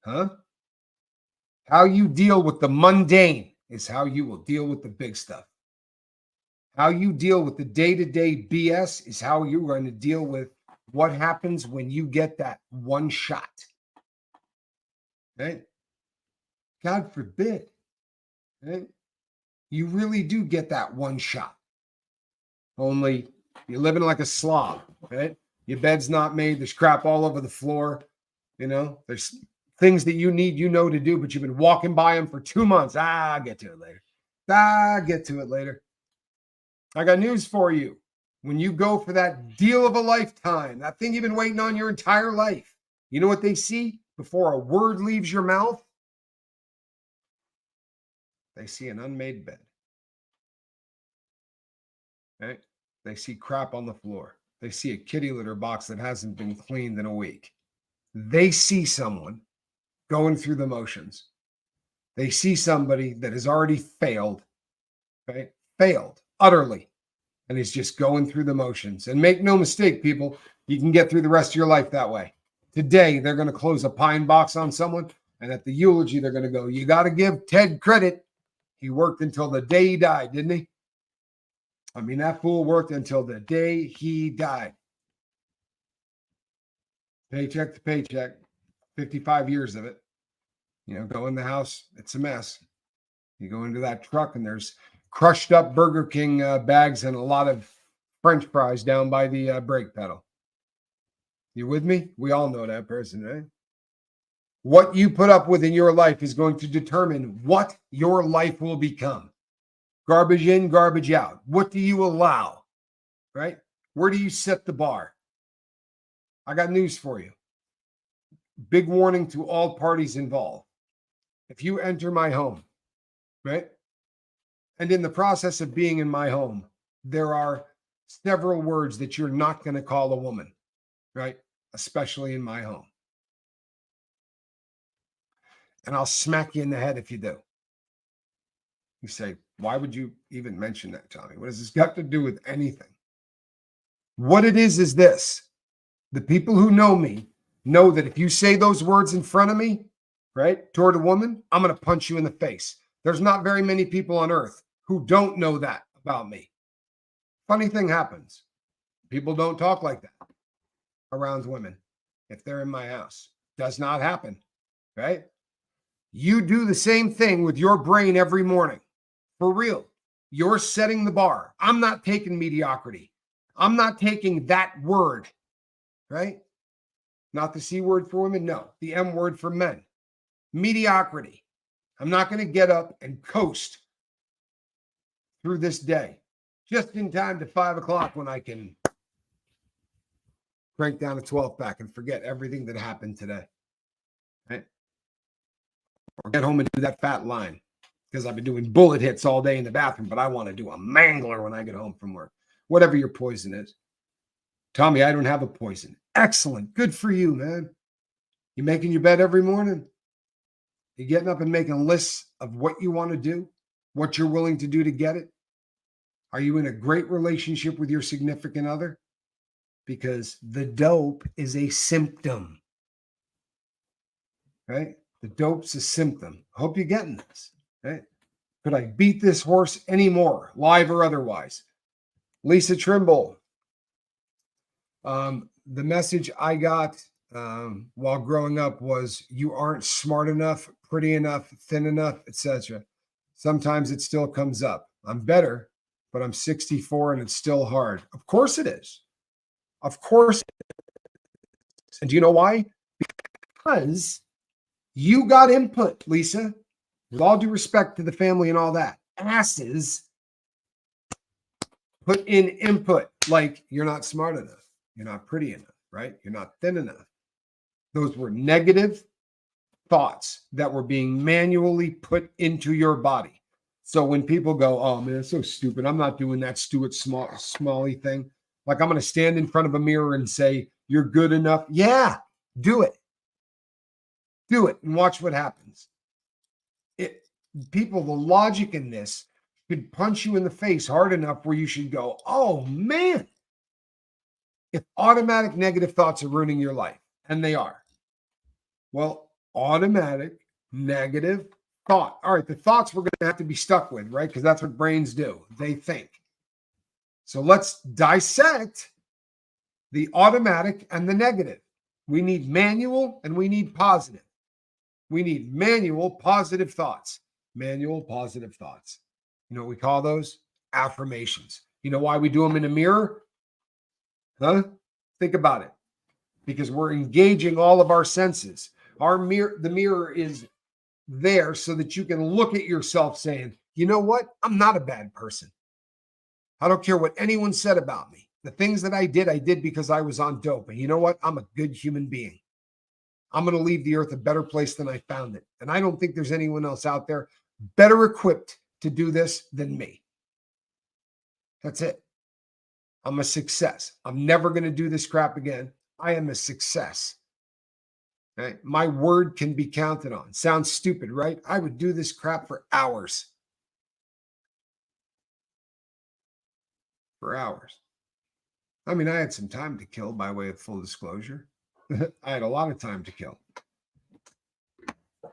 Huh? How you deal with the mundane is how you will deal with the big stuff. How you deal with the day-to-day BS is how you're going to deal with what happens when you get that one shot. Okay? God forbid. Okay? You really do get that one shot. Only you're living like a slob. Right? Your bed's not made. There's crap all over the floor. There's things that you need, to do, but you've been walking by them for 2 months. I'll get to it later. I got news for you. When you go for that deal of a lifetime, that thing you've been waiting on your entire life, you know what they see before a word leaves your mouth? They see an unmade bed. Right? They see crap on the floor. They see a kitty litter box that hasn't been cleaned in a week. They see someone going through the motions. They see somebody that has already failed, right? Failed utterly, and is just going through the motions. And make no mistake, people, you can get through the rest of your life that way. Today, they're going to close a pine box on someone, and at the eulogy, they're going to go, you got to give Ted credit. He worked until the day he died, didn't he? I mean, that fool worked until the day he died. Paycheck to paycheck, 55 years of it. Go in the house, it's a mess. You go into that truck and there's crushed up Burger King bags and a lot of French fries down by the brake pedal. You with me? We all know that person, right? What you put up with in your life is going to determine what your life will become. Garbage in, garbage out. What do you allow, right? Where do you set the bar? I got news for you. Big warning to all parties involved. If you enter my home, right, And in the process of being in my home, there are several words that you're not going to call a woman, right? Especially in my home. And I'll smack you in the head if you do. You say, why would you even mention that, Tommy? What has this got to do with anything? What it is this. The people who know me know that if you say those words in front of me, right, toward a woman, I'm going to punch you in the face. There's not very many people on earth who don't know that about me. Funny thing happens. People don't talk like that around women if they're in my house. Does not happen, right? You do the same thing with your brain every morning. For real. You're setting the bar. I'm not taking mediocrity. I'm not taking that word, right? Not the C word for women. No, the M word for men. Mediocrity. I'm not going to get up and coast through this day just in time to 5 o'clock when I can crank down a 12 pack and forget everything that happened today, right? Or get home and do that fat line because I've been doing bullet hits all day in the bathroom, but I want to do a mangler when I get home from work. Whatever your poison is. Tommy, I don't have a poison. Excellent. Good for you, man. You making your bed every morning? You getting up and making lists of what you want to do, what you're willing to do to get it? Are you in a great relationship with your significant other? Because the dope is a symptom, right? The dope's a symptom. I hope you're getting this, right? Could I beat this horse anymore, live or otherwise? Lisa Trimble. The message I got while growing up was you aren't smart enough, pretty enough, thin enough, etc. Sometimes it still comes up. I'm better, but I'm 64 and it's still hard. Of course it is. Of course. And do you know why? Because you got input, Lisa. With all due respect to the family and all that. Asses put in input like you're not smart enough. You're not pretty enough, right? You're not thin enough. Those were negative thoughts that were being manually put into your body. So when people go, oh man, it's so stupid. I'm not doing that Stuart Smalley thing. Like I'm going to stand in front of a mirror and say, you're good enough. Yeah, do it. Do it and watch what happens. People, the logic in this could punch you in the face hard enough where you should go, oh man. If automatic negative thoughts are ruining your life, and they are, well, automatic negative thought. All right, the thoughts we're going to have to be stuck with, right? Because that's what brains do. They think. So let's dissect the automatic and the negative. We need manual and we need positive. We need manual positive thoughts. Manual positive thoughts. You know what we call those? Affirmations. You know why we do them in a mirror? Huh? Think about it. Because we're engaging all of our senses. The mirror is there so that you can look at yourself saying, you know what? I'm not a bad person. I don't care what anyone said about me. The things that I did because I was on dope. And you know what? I'm a good human being. I'm going to leave the earth a better place than I found it. And I don't think there's anyone else out there better equipped to do this than me. That's it. I'm a success. I'm never going to do this crap again. I am a success. Right? My word can be counted on. Sounds stupid, right? I would do this crap for hours. For hours. I mean, I had some time to kill by way of full disclosure. I had a lot of time to kill.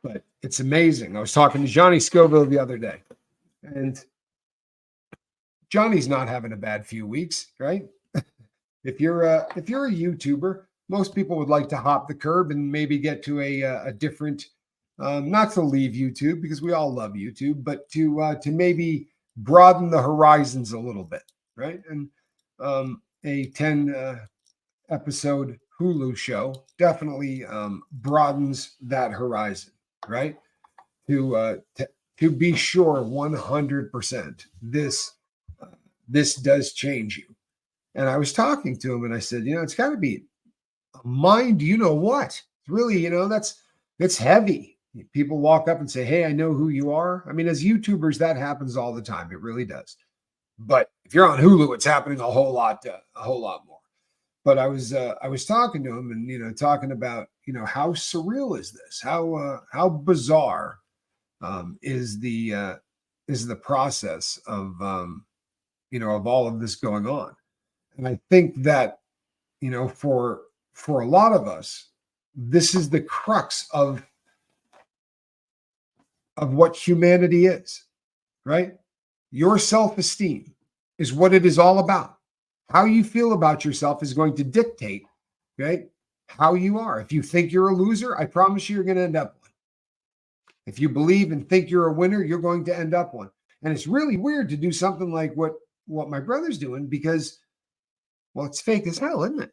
But it's amazing. I was talking to Johnny Scoville the other day. And Johnny's not having a bad few weeks, right? If you're a YouTuber, most people would like to hop the curb and maybe get to a different, not to leave YouTube because we all love YouTube, but to maybe broaden the horizons a little bit, right? And a 10 episode Hulu show definitely broadens that horizon, right? To be sure, 100%, this does change you. And I was talking to him and I said, it's got to be a mind, you know what? Really, that's heavy. People walk up and say, hey, I know who you are. I mean, as YouTubers, that happens all the time. It really does. But if you're on Hulu, it's happening a whole lot more. But I was talking to him and, talking about, how surreal is this? How bizarre is the process of, of all of this going on. And I think that, for a lot of us, this is the crux of what humanity is, right? Your self-esteem is what it is all about. How you feel about yourself is going to dictate, right, how you are. If you think you're a loser, I promise you're going to end up one. If you believe and think you're a winner, you're going to end up one. And it's really weird to do something like what my brother's doing because, well, it's fake as hell, isn't it?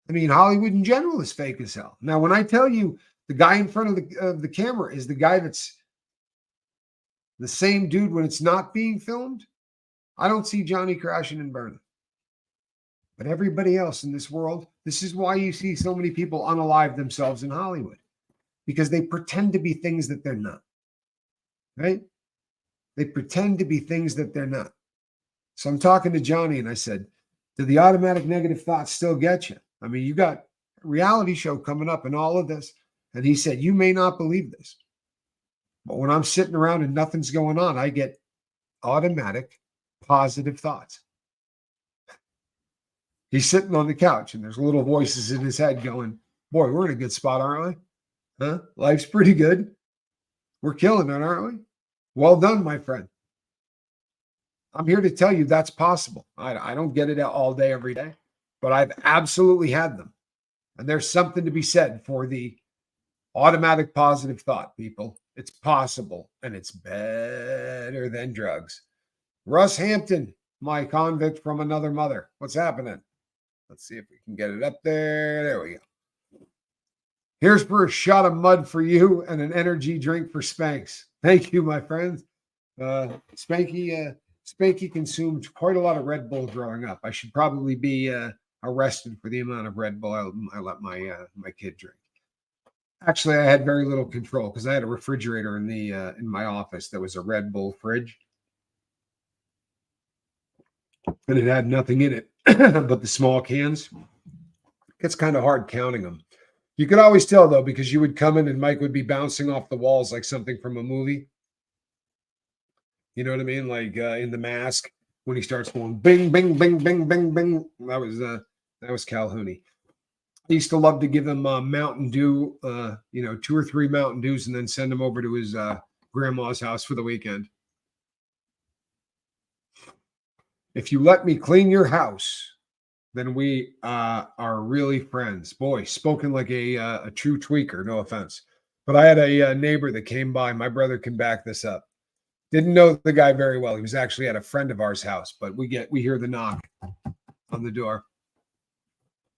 I mean, Hollywood in general is fake as hell. Now, when I tell you the guy in front of the camera is the guy that's the same dude when it's not being filmed, I don't see Johnny crashing and burning. But everybody else in this world, this is why you see so many people unalive themselves in Hollywood, because they pretend to be things that they're not, right? They pretend to be things that they're not. So I'm talking to Johnny and I said, do the automatic negative thoughts still get you? I mean, you got a reality show coming up and all of this. And he said, you may not believe this, but when I'm sitting around and nothing's going on, I get automatic positive thoughts. He's sitting on the couch and there's little voices in his head going, boy, we're in a good spot, aren't we? Huh? Life's pretty good. We're killing it, aren't we? Well done, my friend. I'm here to tell you that's possible. I don't get it all day, every day, but I've absolutely had them. And there's something to be said for the automatic positive thought, people. It's possible and it's better than drugs. Russ Hampton, my convict from another mother. What's happening? Let's see if we can get it up there. There we go. Here's for a shot of mud for you and an energy drink for Spanks. Thank you, my friends. Spanky consumed quite a lot of Red Bull growing up. I should probably be arrested for the amount of Red Bull I let my kid drink. Actually, I had very little control because I had a refrigerator in my office that was a Red Bull fridge, and it had nothing in it but the small cans. It's kind of hard counting them. You could always tell, though, because you would come in and Mike would be bouncing off the walls like something from a movie. You know what I mean? Like in The Mask, when he starts going bing, bing, bing, bing, bing, bing. That was Calhoun. I used to love to give him Mountain Dew, 2 or 3 Mountain Dews, and then send him over to his grandma's house for the weekend. If you let me clean your house, then we are really friends. Boy, spoken like a true tweaker, no offense. But I had a neighbor that came by. My brother can back this up. Didn't know the guy very well. He was actually at a friend of ours' house, but we hear the knock on the door.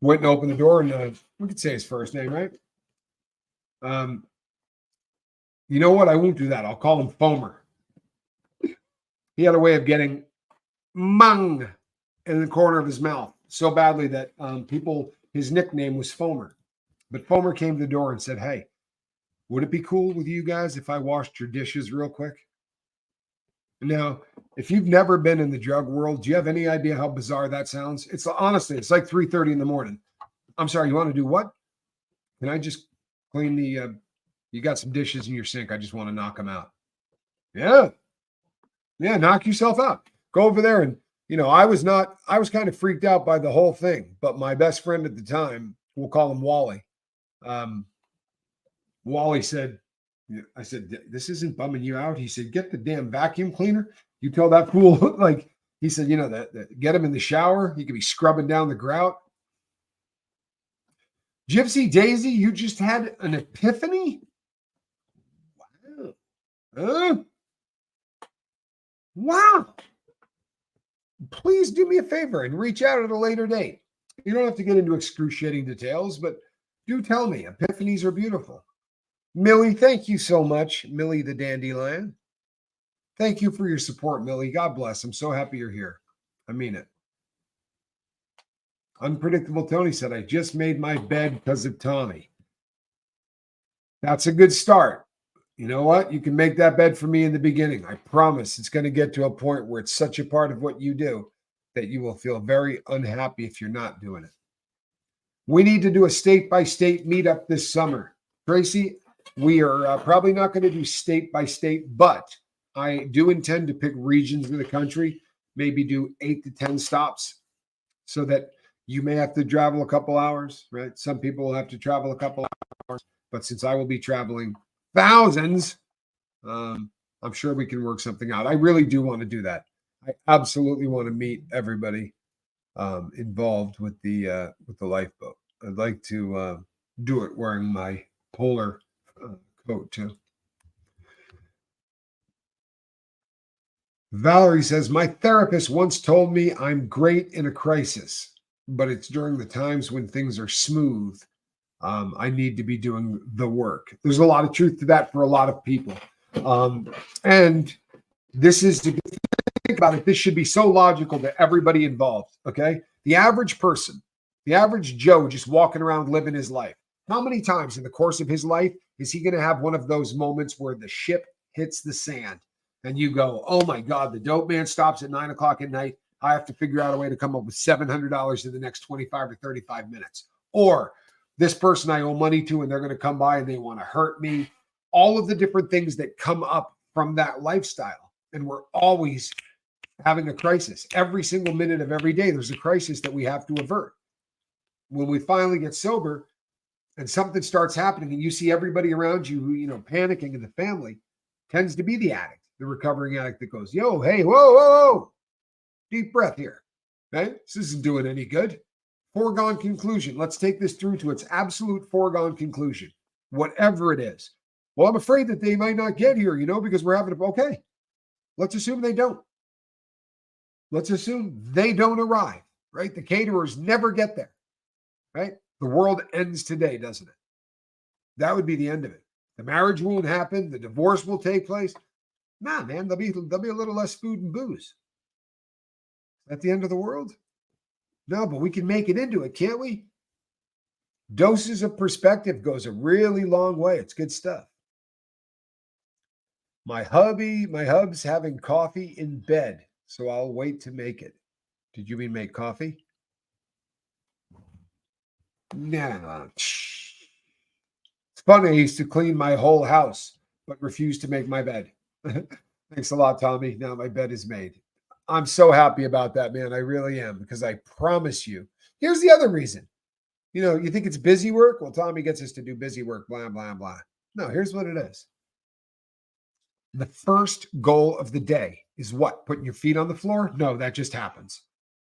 Went and opened the door, and we could say his first name, right? You know what? I won't do that. I'll call him Foamer. He had a way of getting mung in the corner of his mouth so badly that his nickname was Foamer. But Foamer came to the door and said, hey, would it be cool with you guys if I washed your dishes real quick? Now, if you've never been in the drug world, do you have any idea how bizarre that sounds? It's honestly, it's like 3:30 in the morning. I'm sorry, you want to do what? Can I just clean you got some dishes in your sink. I just want to knock them out. Yeah, knock yourself out. Go over there. And, I was kind of freaked out by the whole thing, but my best friend at the time, we'll call him Wally. Wally said, I said, this isn't bumming you out. He said, get the damn vacuum cleaner. You tell that fool, like, he said, get him in the shower. He could be scrubbing down the grout. Gypsy Daisy, you just had an epiphany? Wow. Wow. Please do me a favor and reach out at a later date. You don't have to get into excruciating details, but do tell me. Epiphanies are beautiful. Millie, thank you so much. Millie the Dandelion. Thank you for your support, Millie. God bless. I'm so happy you're here. I mean it. Unpredictable Tony said, I just made my bed because of Tommy. That's a good start. You know what? You can make that bed for me in the beginning. I promise it's going to get to a point where it's such a part of what you do that you will feel very unhappy if you're not doing it. We need to do a state by state meetup this summer. Tracy, we are probably not going to do state by state, but I do intend to pick regions of the country, maybe do 8 to 10 stops so that you may have to travel a couple hours, right? Some people will have to travel a couple hours, but since I will be traveling thousands, I'm sure we can work something out. I really do want to do that. I absolutely want to meet everybody involved with the lifeboat. I'd like to do it wearing my polar coat too. Valerie says, my therapist once told me I'm great in a crisis, but it's during the times when things are smooth. I need to be doing the work. There's a lot of truth to that for a lot of people. And this is, to think about it, this should be so logical to everybody involved, okay? The average person, the average Joe just walking around living his life. How many times in the course of his life is he going to have one of those moments where the ship hits the sand and you go, oh my God, the dope man stops at 9 o'clock at night. I have to figure out a way to come up with $700 in the next 25 to 35 minutes. Or this person I owe money to and they're going to come by and they want to hurt me. All of the different things that come up from that lifestyle. And we're always having a crisis. Every single minute of every day, there's a crisis that we have to avert. When we finally get sober and something starts happening and you see everybody around you who, panicking in the family, tends to be the addict, the recovering addict that goes, yo, hey, whoa, deep breath here, right? This isn't doing any good. Foregone conclusion. Let's take this through to its absolute foregone conclusion, whatever it is. Well, I'm afraid that they might not get here, because we're having okay. Let's assume they don't. Let's assume they don't arrive, right? The caterers never get there, right? The world ends today, doesn't it? That would be the end of it. The marriage won't happen. The divorce will take place. Nah, man, there'll be a little less food and booze. At the end of the world? No, but we can make it into it, can't we? Doses of perspective goes a really long way. It's good stuff. My hub's having coffee in bed, so I'll wait to make it. Did you mean make coffee? Nah. It's funny, I used to clean my whole house, but refused to make my bed. Thanks a lot, Tommy. Now my bed is made. I'm so happy about that, man. I really am, because I promise you. Here's the other reason. You think it's busy work? Well, Tommy gets us to do busy work, blah, blah, blah. No, here's what it is. The first goal of the day is what? Putting your feet on the floor? No, that just happens.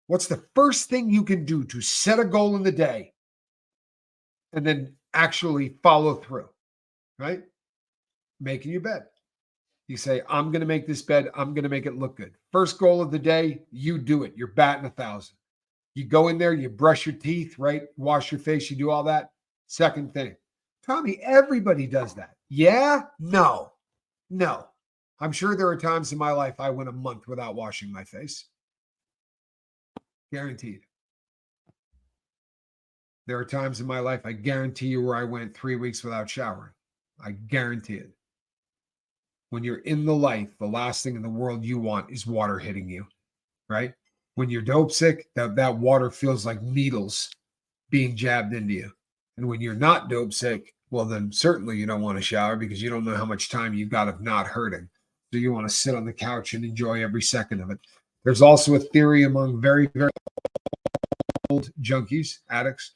What's the first thing you can do to set a goal in the day and then actually follow through, right? Making your bed. You say, I'm going to make this bed. I'm going to make it look good. First goal of the day, you do it. You're batting 1,000. You go in there, you brush your teeth, right? Wash your face, you do all that. Second thing. Tommy, everybody does that. Yeah? No. I'm sure there are times in my life I went a month without washing my face. Guaranteed. There are times in my life, I guarantee you, where I went 3 weeks without showering. I guarantee it. When you're in the light, the last thing in the world you want is water hitting you, right? When you're dope sick, that water feels like needles being jabbed into you. And when you're not dope sick, well, then certainly you don't want to shower because you don't know how much time you've got of not hurting. So you want to sit on the couch and enjoy every second of it. There's also a theory among very, very old junkies, addicts,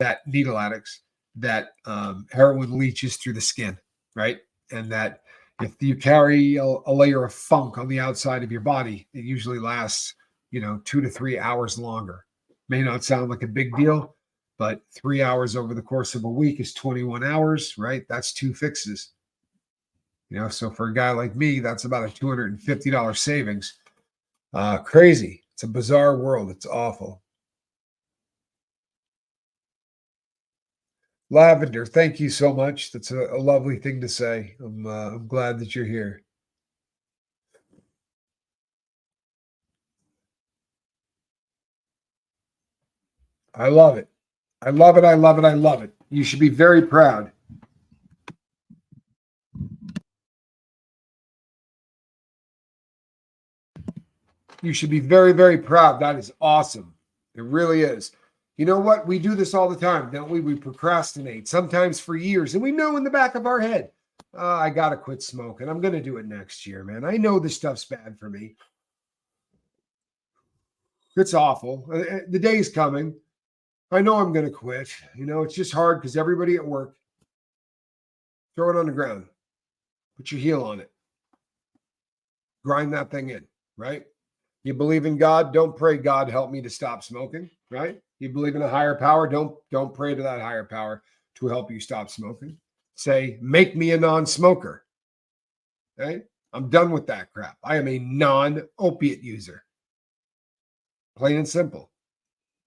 that needle addicts, that heroin leaches through the skin, right? And that if you carry a layer of funk on the outside of your body, it usually lasts, 2 to 3 hours longer. May not sound like a big deal, but 3 hours over the course of a week is 21 hours, right? That's 2 fixes. So for a guy like me, that's about a $250 savings. Crazy. It's a bizarre world. It's awful. Lavender, thank you so much. That's a lovely thing to say. I'm glad that you're here. I love it. I love it. I love it. I love it. You should be very proud. You should be very, very proud. That is awesome. It really is. You know what? We do this all the time, don't we? We procrastinate, sometimes for years, and we know in the back of our head, I got to quit smoking. I'm going to do it next year, man. I know this stuff's bad for me. It's awful. The day's coming. I know I'm going to quit. You know, it's just hard because everybody at work, throw it on the ground, put your heel on it, grind that thing in, right? You believe in God, don't pray, God, help me to stop smoking, right? You believe in a higher power, don't pray to that higher power to help you stop smoking. Say, make me a non-smoker, right? I'm done with that crap. I am a non-opiate user. Plain and simple.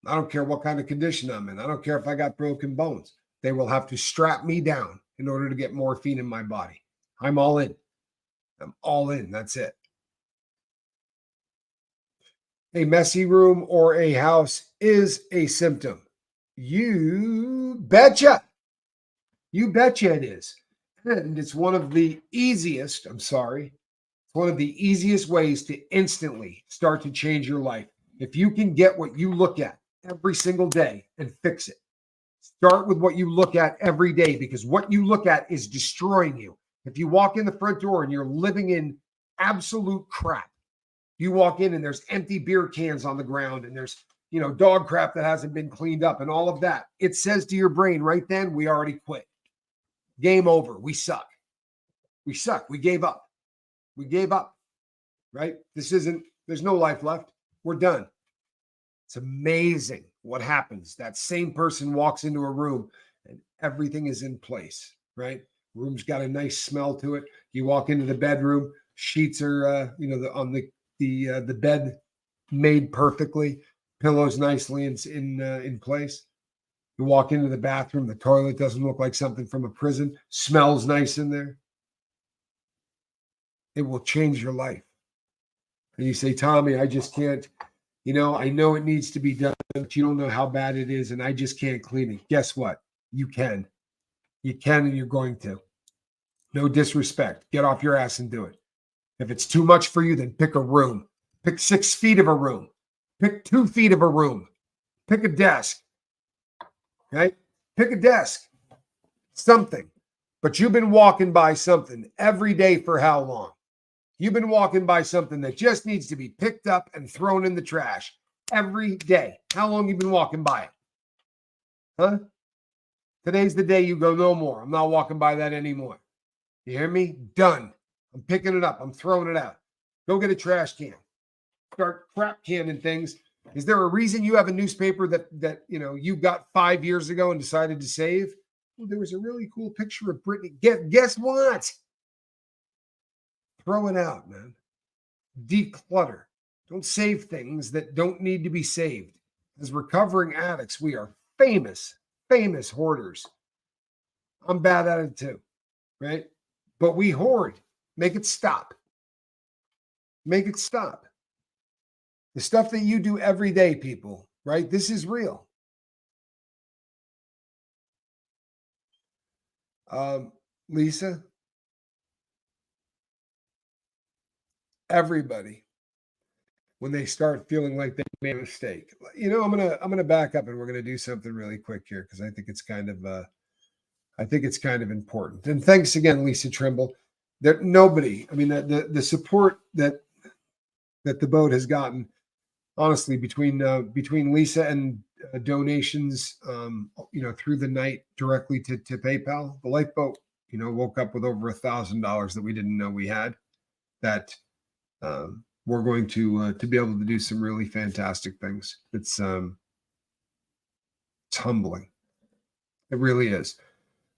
I don't care what kind of condition I'm in. I don't care if I got broken bones. They will have to strap me down in order to get morphine in my body. I'm all in. I'm all in. That's it. A messy room or a house is a symptom. You betcha. You betcha it is. And it's one of the easiest, it's one of the easiest ways to instantly start to change your life. If you can get what you look at every single day and fix it. Start with what you look at every day, because what you look at is destroying you. If you walk in the front door and you're living in absolute crap, you walk in and there's empty beer cans on the ground and there's, dog crap that hasn't been cleaned up and all of that. It says to your brain right then, we already quit. Game over. We suck. We suck. We gave up. We gave up, right? There's no life left. We're done. It's amazing what happens. That same person walks into a room and everything is in place, right? Room's got a nice smell to it. You walk into the bedroom, sheets are, on the bed made perfectly, pillows nicely in place. You walk into the bathroom, the toilet doesn't look like something from a prison, smells nice in there. It will change your life. And you say, Tommy, I just can't, I know it needs to be done, but you don't know how bad it is, and I just can't clean it. Guess what? You can. You can, and you're going to. No disrespect. Get off your ass and do it. If it's too much for you, then pick a room. Pick 6 feet of a room. Pick 2 feet of a room. Pick a desk. Okay? Pick a desk. Something. But you've been walking by something every day for how long? You've been walking by something that just needs to be picked up and thrown in the trash every day. How long you been walking by it? Huh? Today's the day you go, no more. I'm not walking by that anymore. You hear me? Done. I'm picking it up. I'm throwing it out. Go get a trash can. Start crap canning things. Is there a reason you have a newspaper that you got 5 years ago and decided to save? Well, there was a really cool picture of Britney. Guess what? Throw it out, man. Declutter. Don't save things that don't need to be saved. As recovering addicts, we are famous hoarders. I'm bad at it too, right? But we hoard. Make it stop. Make it stop. The stuff that you do every day, people, right? This is real. Lisa, everybody, when they start feeling like they made a mistake, I'm gonna back up and we're gonna do something really quick here because I think it's kind of important. And thanks again, Lisa Trimble. That nobody, the support that the boat has gotten, honestly, between Lisa and donations, through the night directly to PayPal, the lifeboat, woke up with over $1,000 that we didn't know we had. That we're going to be able to do some really fantastic things. It's humbling. It really is.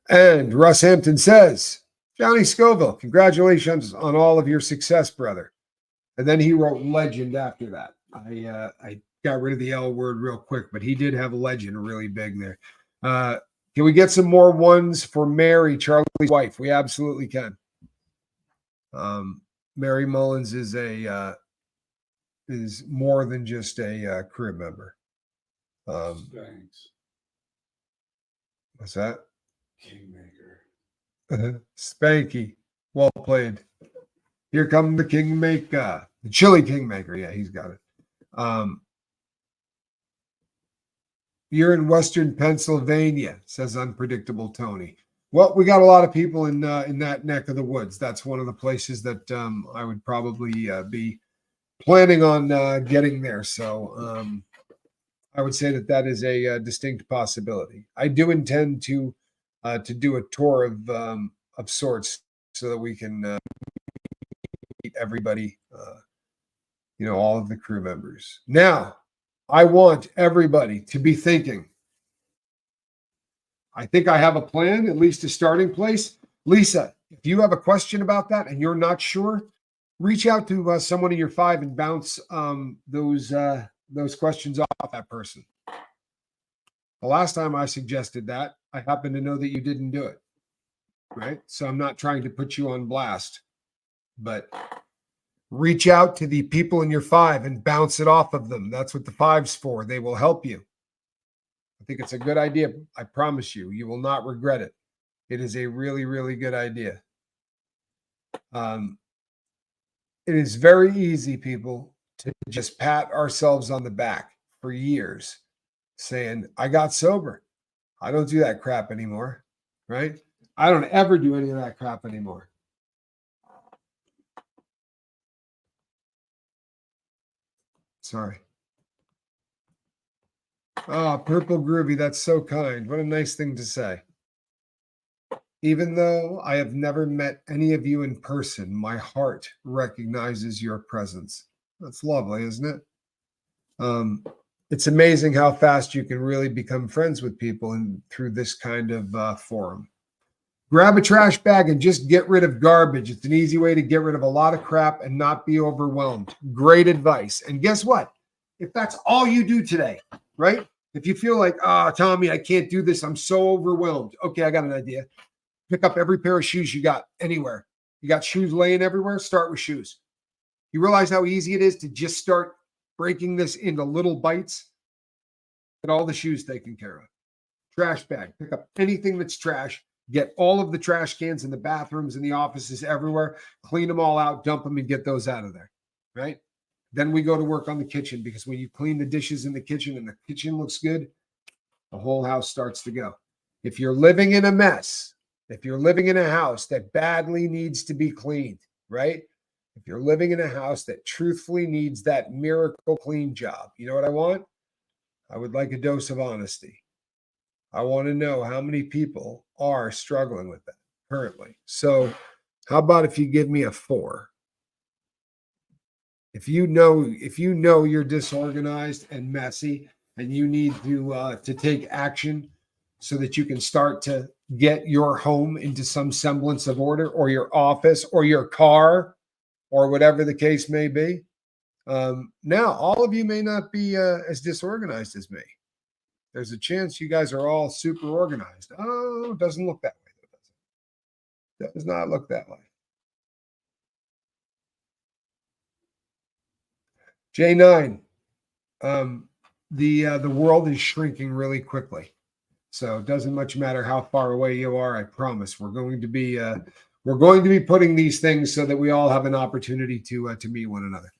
And Russ Hampton says, Johnny Scoville, congratulations on all of your success, brother. And then he wrote legend after that. I got rid of the L word real quick, but he did have legend really big there. Can we get some more ones for Mary, Charlie's wife? We absolutely can. Mary Mullins is more than just a crib member. Thanks. What's that? Kingmaker. Spanky. Well played. Here come the Kingmaker. The Chili Kingmaker. Yeah, he's got it. You're in Western Pennsylvania, says Unpredictable Tony. Well, we got a lot of people in that neck of the woods. That's one of the places that I would probably be planning on getting there. So I would say that is a distinct possibility. I do intend to do a tour of sorts so that we can meet everybody, all of the crew members. Now, I want everybody to be thinking. I think I have a plan, at least a starting place. Lisa, if you have a question about that and you're not sure, reach out to someone in your 5 and bounce those questions off that person. The last time I suggested that, I happen to know that you didn't do it, right? So I'm not trying to put you on blast, but reach out to the people in your 5 and bounce it off of them. That's what the 5's for. They will help you. I think it's a good idea. I promise you, you will not regret it. It is a really, really good idea. It is very easy, people, to just pat ourselves on the back for years saying, I got sober. I don't do that crap anymore, right? I don't ever do any of that crap anymore. Sorry. Oh, Purple Groovy, that's so kind. What a nice thing to say. Even though I have never met any of you in person, my heart recognizes your presence. That's lovely, isn't it? It's amazing how fast you can really become friends with people through this kind of forum. Grab a trash bag and just get rid of garbage. It's an easy way to get rid of a lot of crap and not be overwhelmed. Great advice. And guess what? If that's all you do today, right? If you feel like, Tommy, I can't do this. I'm so overwhelmed. Okay, I got an idea. Pick up every pair of shoes you got anywhere. You got shoes laying everywhere? Start with shoes. You realize how easy it is to just start breaking this into little bites? Get all the shoes taken care of. Trash bag. Pick up anything that's trash. Get all of the trash cans in the bathrooms, in the offices, everywhere. Clean them all out, dump them, and get those out of there, right? Then we go to work on the kitchen, because when you clean the dishes in the kitchen and the kitchen looks good, the whole house starts to go. If you're living in a mess, if you're living in a house that badly needs to be cleaned, right? If you're living in a house that truthfully needs that miracle clean job, you know what I want? I would like a dose of honesty. I want to know how many people are struggling with that currently. So how about if you give me a 4? If you know you're disorganized and messy and you need to take action so that you can start to get your home into some semblance of order, or your office or your car or whatever the case may be. Now, all of you may not be as disorganized as me. There's a chance you guys are all super organized. Oh, it doesn't look that way. It does not look that way. J9, the world is shrinking really quickly. So it doesn't much matter how far away you are. I promise we're going to be putting these things so that we all have an opportunity to meet one another.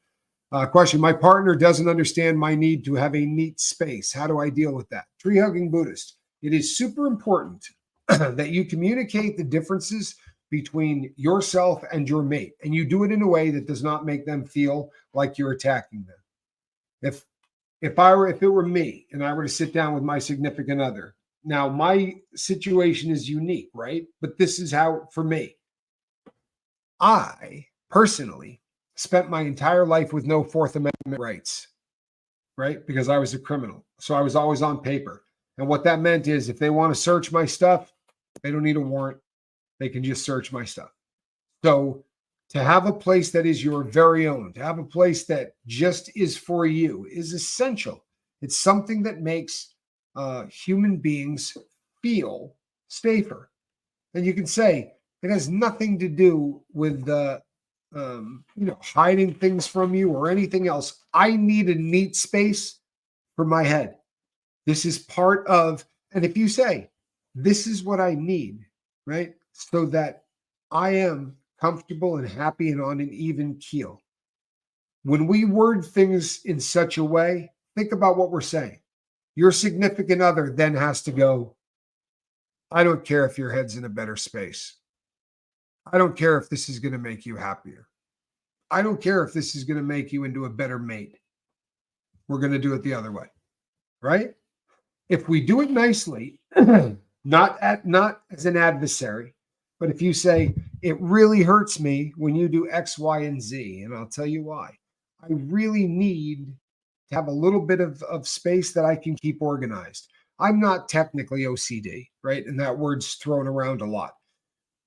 Question: my partner doesn't understand my need to have a neat space. How do I deal with that? Tree hugging Buddhist. It is super important that you communicate the differences between yourself and your mate, and you do it in a way that does not make them feel like you're attacking them. If it were me and I were to sit down with my significant other, now my situation is unique, right? But this is how, for me, I personally spent my entire life with no Fourth Amendment rights, right? Because I was a criminal. So I was always on paper. And what that meant is if they want to search my stuff, they don't need a warrant. They can just search my stuff. So to have a place that is your very own, to have a place that just is for you, is essential. It's something that makes human beings feel safer. And you can say it has nothing to do with hiding things from you or anything else. I need a neat space for my head. This is part of, and if you say, this is what I need, right? So that I am comfortable and happy and on an even keel. when we word things in such a way, think about what we're saying. Your significant other then has to go, I don't care if your head's in a better space. I don't care if this is going to make you happier. I don't care if this is going to make you into a better mate. We're going to do it the other way, right? If we do it nicely, not as an adversary, but if you say, it really hurts me when you do X, Y, and Z, and I'll tell you why. I really need to have a little bit of space that I can keep organized. I'm not technically OCD, right? And that word's thrown around a lot,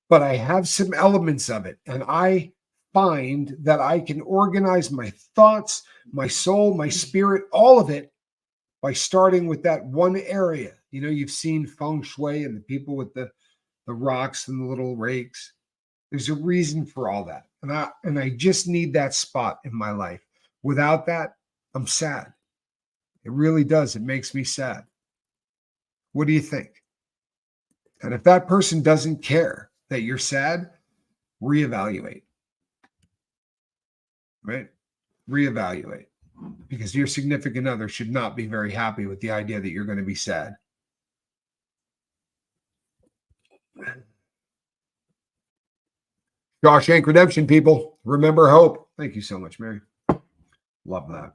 but I have some elements of it. And I find that I can organize my thoughts, my soul, my spirit, all of it by starting with that one area. You know, you've seen feng shui and the people with the rocks and the little rakes. There's a reason for all that. And I just need that spot in my life. Without that, I'm sad. It really does. It makes me sad. What do you think? And if that person doesn't care that you're sad, reevaluate. Right? Reevaluate. Because your significant other should not be very happy with the idea that you're going to be sad. Shawshank Redemption, people. Remember hope. Thank you so much, Mary. Love that.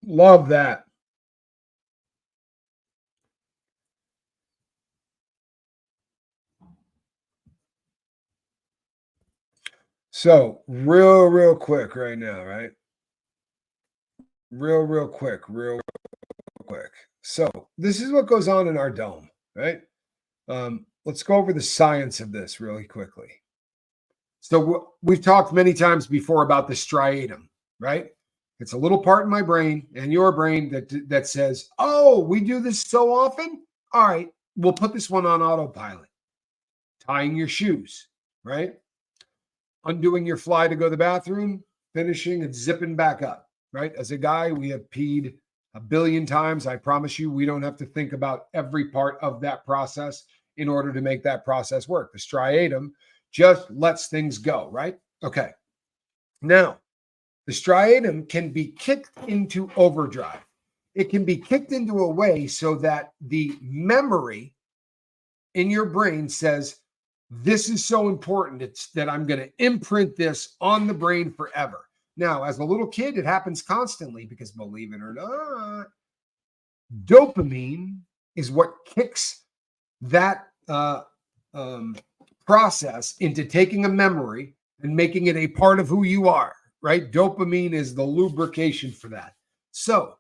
Love that. So, real quick right now, right? Real quick. So, this is what goes on in our dome, right? Let's go over the science of this really quickly. So, we've talked many times before about the striatum, right? It's a little part in my brain and your brain that says, oh, we do this so often. All right, we'll put this one on autopilot. Tying your shoes, right? Undoing your fly to go to the bathroom, finishing and zipping back up, right? As a guy, we have peed a billion times. I promise you, we don't have to think about every part of that process in order to make that process work. The striatum just lets things go, right? Okay. Now, the striatum can be kicked into overdrive. It can be kicked into a way so that the memory in your brain says, this is so important, it's that I'm going to imprint this on the brain forever. Now, as a little kid, it happens constantly because, believe it or not, dopamine is what kicks that process into taking a memory and making it a part of who you are, right? Dopamine is the lubrication for that. So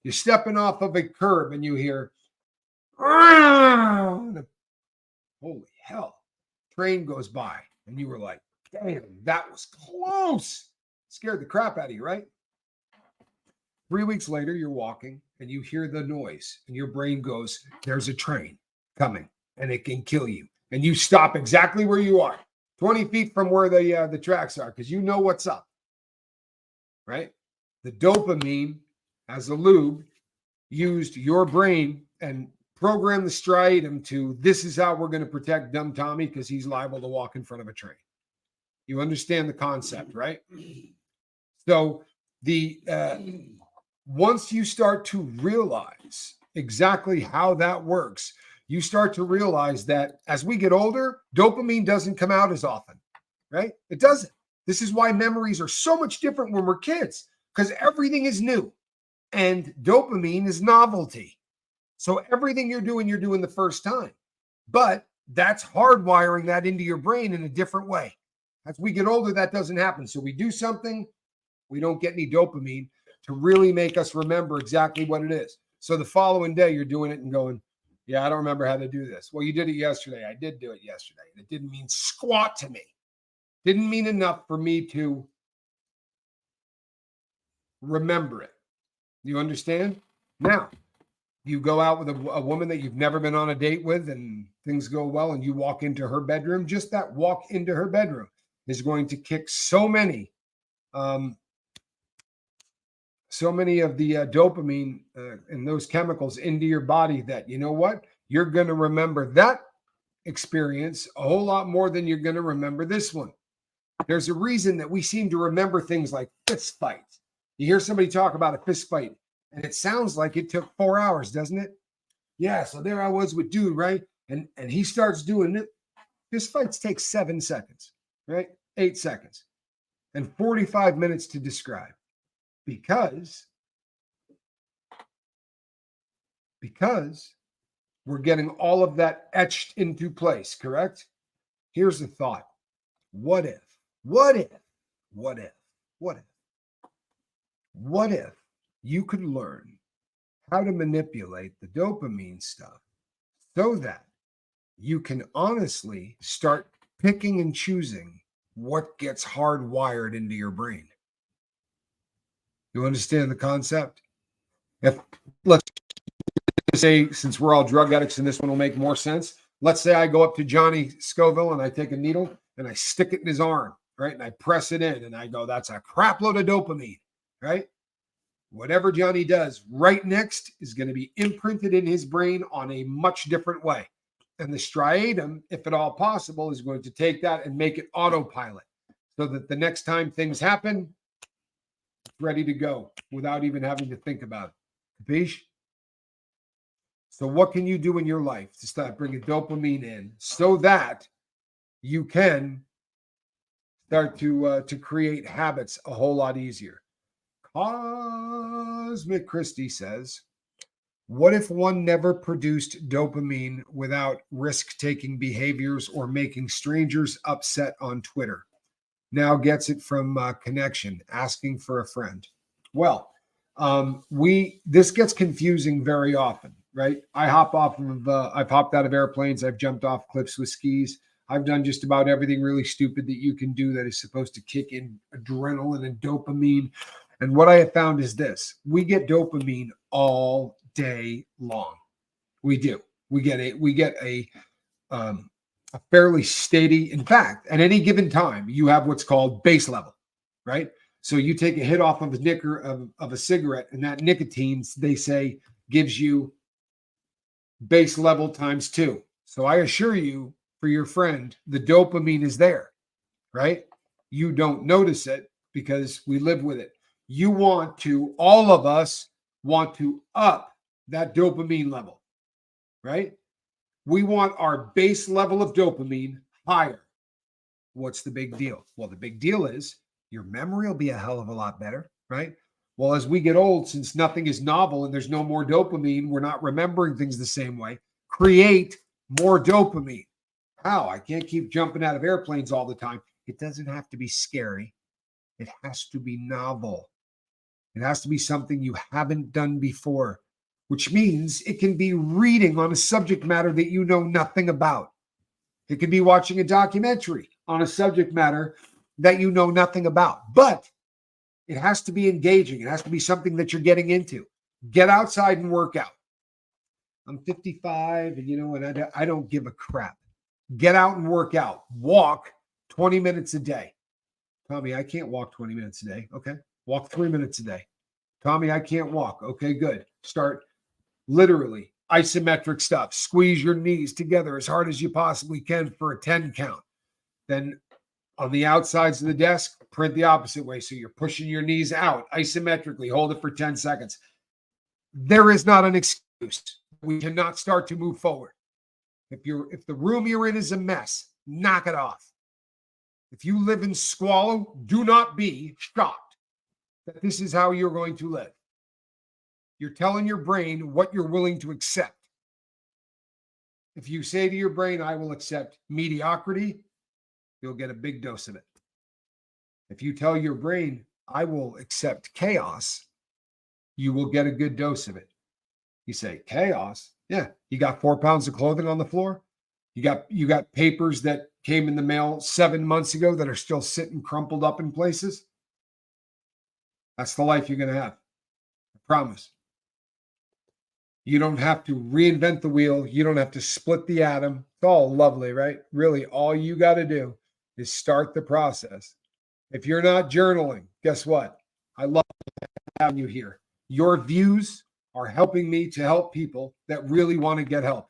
you're stepping off of a curb and you hear, holy hell, train goes by. And you were like, damn, that was close. Scared the crap out of you, right? 3 weeks later, you're walking and you hear the noise and your brain goes, there's a train coming and it can kill you. And you stop exactly where you are, 20 feet from where the tracks are, because you know what's up, right? The dopamine as a lube used your brain and programmed the striatum to, this is how we're going to protect dumb Tommy because he's liable to walk in front of a train. You understand the concept, right? So the once you start to realize exactly how that works, you start to realize that as we get older, dopamine doesn't come out as often, right? It doesn't. This is why memories are so much different when we're kids, because everything is new and dopamine is novelty. So everything you're doing the first time, but that's hardwiring that into your brain in a different way. As we get older, that doesn't happen. So we do something, we don't get any dopamine to really make us remember exactly what it is. So the following day, you're doing it and going, yeah, I don't remember how to do this. Well, you did it yesterday. I did do it yesterday. And it didn't mean squat to me. Didn't mean enough for me to remember it. You understand? Now, you go out with a woman that you've never been on a date with and things go well and you walk into her bedroom. Just that walk into her bedroom is going to kick so many of the dopamine and those chemicals into your body that, you know what, you're going to remember that experience a whole lot more than you're going to remember this one. There's a reason that we seem to remember things like fist fights You hear somebody talk about a fist fight, and it sounds like it took 4 hours, doesn't it? Yeah, so there I was with dude, right? And he starts doing it. Fist fights take 7 seconds, right? 8 seconds, and 45 minutes to describe. Because we're getting all of that etched into place, correct? Here's the thought. What if, what if, what if, what if, what if you could learn how to manipulate the dopamine stuff so that you can honestly start picking and choosing what gets hardwired into your brain? You understand the concept? If let's say, since we're all drug addicts and this one will make more sense, let's say I go up to Johnny Scoville and I take a needle and I stick it in his arm, right? And I press it in and I go, that's a crap load of dopamine, right? Whatever Johnny does right next is going to be imprinted in his brain on a much different way. And the striatum, if at all possible, is going to take that and make it autopilot so that the next time things happen, it's ready to go without even having to think about it. Capiche? So what can you do in your life to start bringing dopamine in so that you can start to create habits a whole lot easier? Cosmic Christie says, what if one never produced dopamine without risk-taking behaviors or making strangers upset on Twitter? Now gets it from Connection, asking for a friend. Well, this gets confusing very often, right? I've hopped out of airplanes. I've jumped off cliffs with skis. I've done just about everything really stupid that you can do that is supposed to kick in adrenaline and dopamine. And what I have found is this: we get dopamine all day long. We do. We get a fairly steady. In fact, at any given time, you have what's called base level, right? So you take a hit off of a cigarette, and that nicotine, they say, gives you base level times 2. So I assure you, for your friend, the dopamine is there, right? You don't notice it because we live with it. All of us want to up that dopamine level, right? We want our base level of dopamine higher. What's the big deal? Well, the big deal is your memory will be a hell of a lot better, right? Well, as we get old, since nothing is novel and there's no more dopamine, we're not remembering things the same way. Create more dopamine. How? I can't keep jumping out of airplanes all the time. It doesn't have to be scary. It has to be novel. It has to be something you haven't done before, which means it can be reading on a subject matter that you know nothing about. It could be watching a documentary on a subject matter that you know nothing about, but it has to be engaging. It has to be something that you're getting into. Get outside and work out. I'm 55 and I don't give a crap. Get out and work out. Walk 20 minutes a day. Tommy, I can't walk 20 minutes a day. Okay. Walk 3 minutes a day. Tommy, I can't walk. Okay, good. Start literally isometric stuff. Squeeze your knees together as hard as you possibly can for a 10 count. Then on the outsides of the desk, print the opposite way. So you're pushing your knees out isometrically. Hold it for 10 seconds. There is not an excuse. We cannot start to move forward. If the room you're in is a mess, knock it off. If you live in squalor, do not be shocked that this is how you're going to live. You're telling your brain what you're willing to accept. If you say to your brain, I will accept mediocrity, you'll get a big dose of it. If you tell your brain, I will accept chaos, you will get a good dose of it. You say, chaos? Yeah. You got 4 pounds of clothing on the floor? You got papers that came in the mail 7 months ago that are still sitting crumpled up in places? That's the life you're going to have. I promise. You don't have to reinvent the wheel. You don't have to split the atom. It's all lovely, right? Really, all you got to do is start the process. If you're not journaling, guess what? I love having you here. Your views are helping me to help people that really want to get help.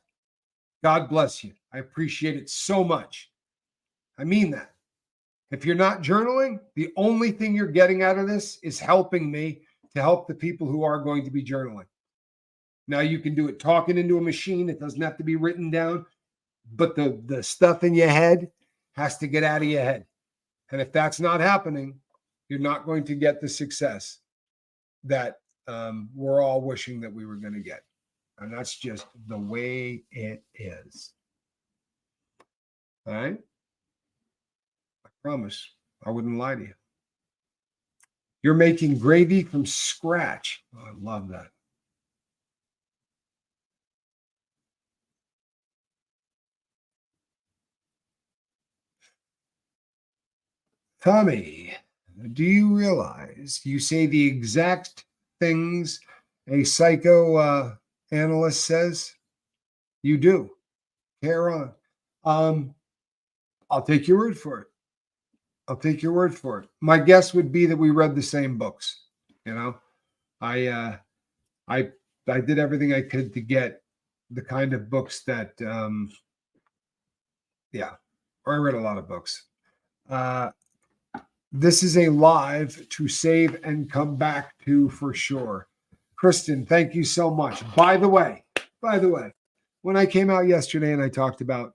God bless you. I appreciate it so much. I mean that. If you're not journaling, the only thing you're getting out of this is helping me to help the people who are going to be journaling. Now you can do it talking into a machine. It doesn't have to be written down, but the stuff in your head has to get out of your head. And if that's not happening, you're not going to get the success that we're all wishing that we were going to get. And that's just the way it is. All right? I promise I wouldn't lie to you. You're making gravy from scratch. Oh, I love that. Tommy, do you realize you say the exact things a psychoanalyst says? You do. Care on. I'll take your word for it. I'll take your word for it. My guess would be that we read the same books. You know, I did everything I could to get the kind of books that, or I read a lot of books. This is a live to save and come back to for sure. Kristen, thank you so much. By the way, when I came out yesterday and I talked about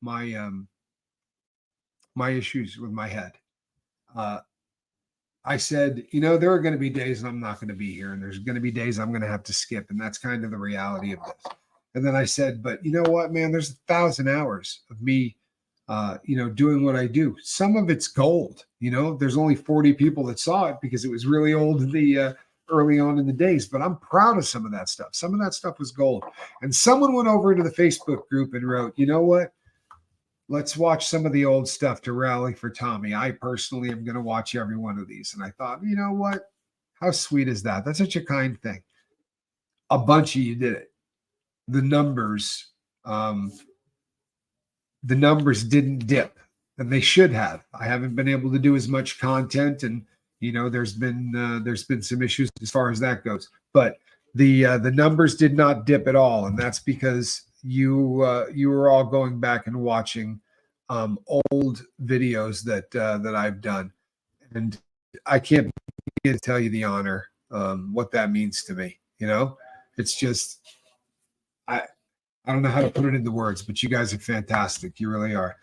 my issues with my head, I said, there are going to be days I'm not going to be here, and there's going to be days I'm going to have to skip, and that's kind of the reality of this. And then I said, but you know what, man, there's 1,000 hours of me doing what I do. Some of it's gold. There's only 40 people that saw it because it was really old early on in the days, but I'm proud of some of that stuff. Some of that stuff was gold. And someone went over into the Facebook group and wrote, you know what? Let's watch some of the old stuff to rally for Tommy. I personally am going to watch every one of these. And I thought, you know what? How sweet is that? That's such a kind thing. A bunch of you did it. The numbers didn't dip, and they should have. I haven't been able to do as much content, and there's been some issues as far as that goes. But the numbers did not dip at all, and that's because you were all going back and watching old videos that I've done, and I can't begin to tell you the honor what that means to me. It's just I don't know how to put it into words, but you guys are fantastic. You really are.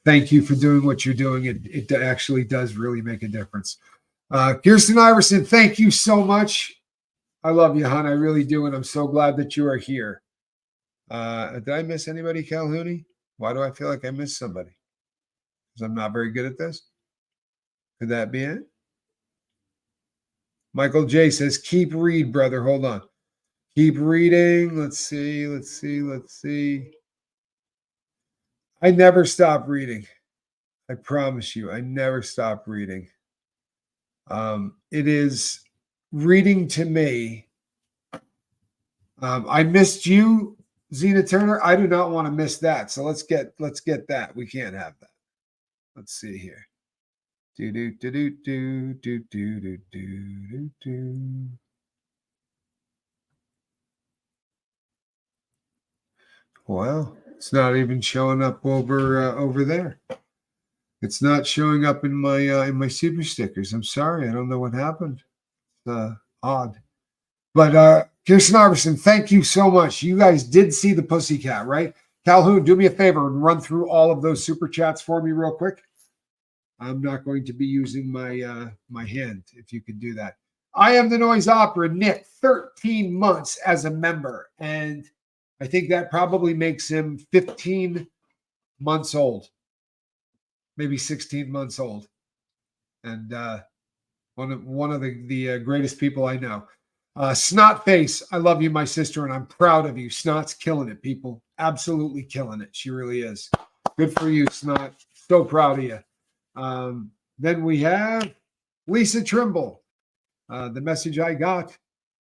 Thank you for doing what you're doing. It actually does really make a difference. Kirsten Iverson, thank you so much. I love you, hon. I really do. And I'm so glad that you are here. Did I miss anybody, Calhouni? Why do I feel like I missed somebody? Because I'm not very good at this? Could that be it? Michael J says, keep read, brother. Hold on. Keep reading. Let's see. I never stop reading. I promise you, I never stop reading. It is reading to me. I missed you, Zena Turner. I do not want to miss that. So let's get that. We can't have that. Let's see here. Well, it's not even showing up over there. It's not showing up in my super stickers. I'm sorry. I don't know what happened. It's odd. But Kirsten Iverson, thank you so much. You guys did see the pussycat, right? Calhoun, do me a favor and run through all of those super chats for me real quick. I'm not going to be using my my hand if you could do that. I Am the Noise Opera, Nick, 13 months as a member. And I think that probably makes him 15 months old, maybe 16 months old. And one of the greatest people I know. Snotface, I love you, my sister, and I'm proud of you. Snot's killing it, people. Absolutely killing it. She really is. Good for you, Snot. So proud of you. Then we have Lisa Trimble. The message I got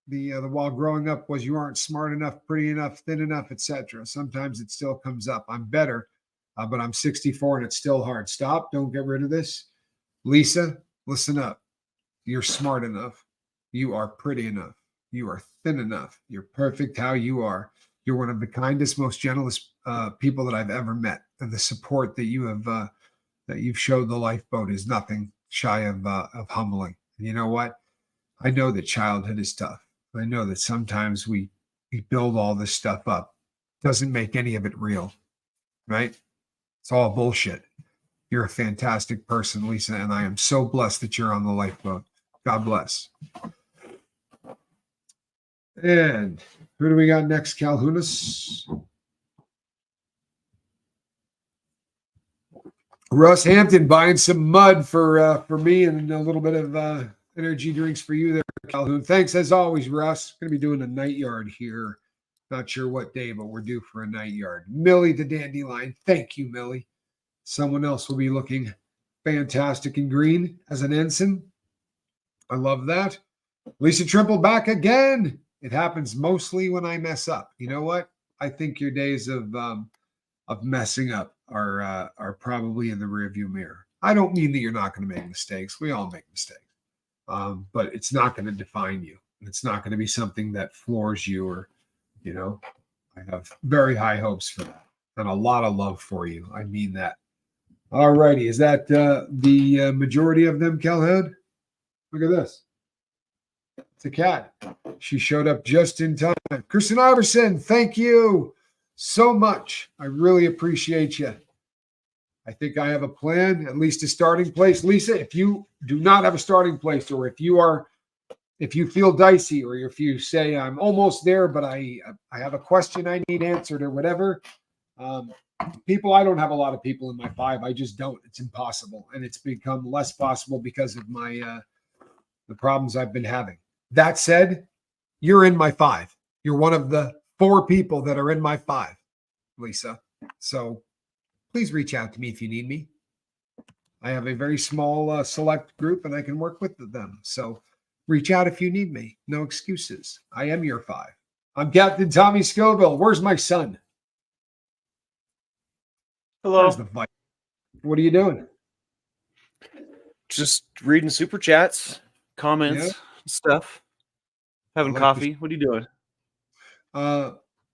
the while growing up was you aren't smart enough, pretty enough, thin enough, etc. Sometimes it still comes up. I'm better, but I'm 64 and it's still hard. Stop. Don't get rid of this. Lisa, listen up. You're smart enough. You are pretty enough. You are thin enough. You're perfect how you are. You're one of the kindest, most gentlest people that I've ever met. And the support that you have that you've showed the lifeboat is nothing shy of humbling. And you know what? I know that childhood is tough. I know that sometimes we build all this stuff up. Doesn't make any of it real, right? It's all bullshit. You're a fantastic person, Lisa, and I am so blessed that you're on the lifeboat. God bless. And who do we got next, Calhounis? Russ Hampton buying some mud for me and a little bit of energy drinks for you there, Calhoun. Thanks as always, Russ. Going to be doing a night yard here. Not sure what day, but we're due for a night yard. Millie the Dandelion. Thank you, Millie. Someone else will be looking fantastic in green as an ensign. I love that. Lisa Trimble back again. It happens mostly when I mess up. You know what? I think your days of messing up are probably in the rearview mirror. I don't mean that you're not going to make mistakes. We all make mistakes, but it's not going to define you. It's not going to be something that floors you, or I have very high hopes for that and a lot of love for you. I mean that. All righty, is that the majority of them, Calhoun? Look at this. It's a cat. She showed up just in time. Kristen Iverson, thank you so much. I really appreciate you. I think I have a plan, at least a starting place. Lisa, if you do not have a starting place, or if you feel dicey, or if you say I'm almost there, but I have a question I need answered or whatever, people, I don't have a lot of people in my 5. I just don't. It's impossible, and it's become less possible because of my the problems I've been having. That said, you're in my 5. You're one of the 4 people that are in my 5, Lisa. So please reach out to me if you need me. I have a very small select group, and I can work with them. So reach out if you need me. No excuses. I am your 5. I'm Captain Tommy Scoville. Where's my son? Hello. Where's the fight? What are you doing? Just reading super chats, comments, stuff. Having coffee. What are you doing?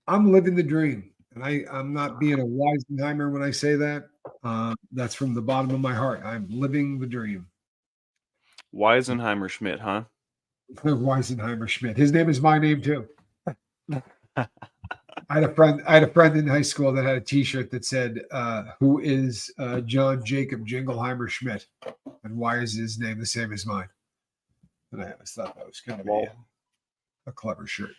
I'm living the dream. And I'm not being a Weisenheimer when I say that. That's from the bottom of my heart. I'm living the dream. Weisenheimer Schmidt, huh? Weisenheimer Schmidt. His name is my name too. I had a friend in high school that had a T-shirt that said, "Who is John Jacob Jingleheimer Schmidt, and why is his name the same as mine?" And I always thought that was kind of a clever shirt.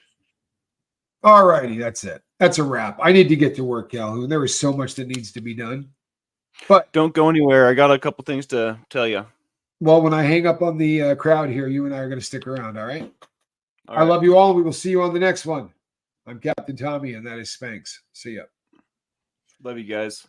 All righty, that's it. That's a wrap. I need to get to work, Calhoun. There is so much that needs to be done. But don't go anywhere. I got a couple things to tell you. Well, when I hang up on the crowd here, you and I are going to stick around, all right? I love you all. We will see you on the next one. I'm Captain Tommy, and that is Spanx. See ya. Love you guys.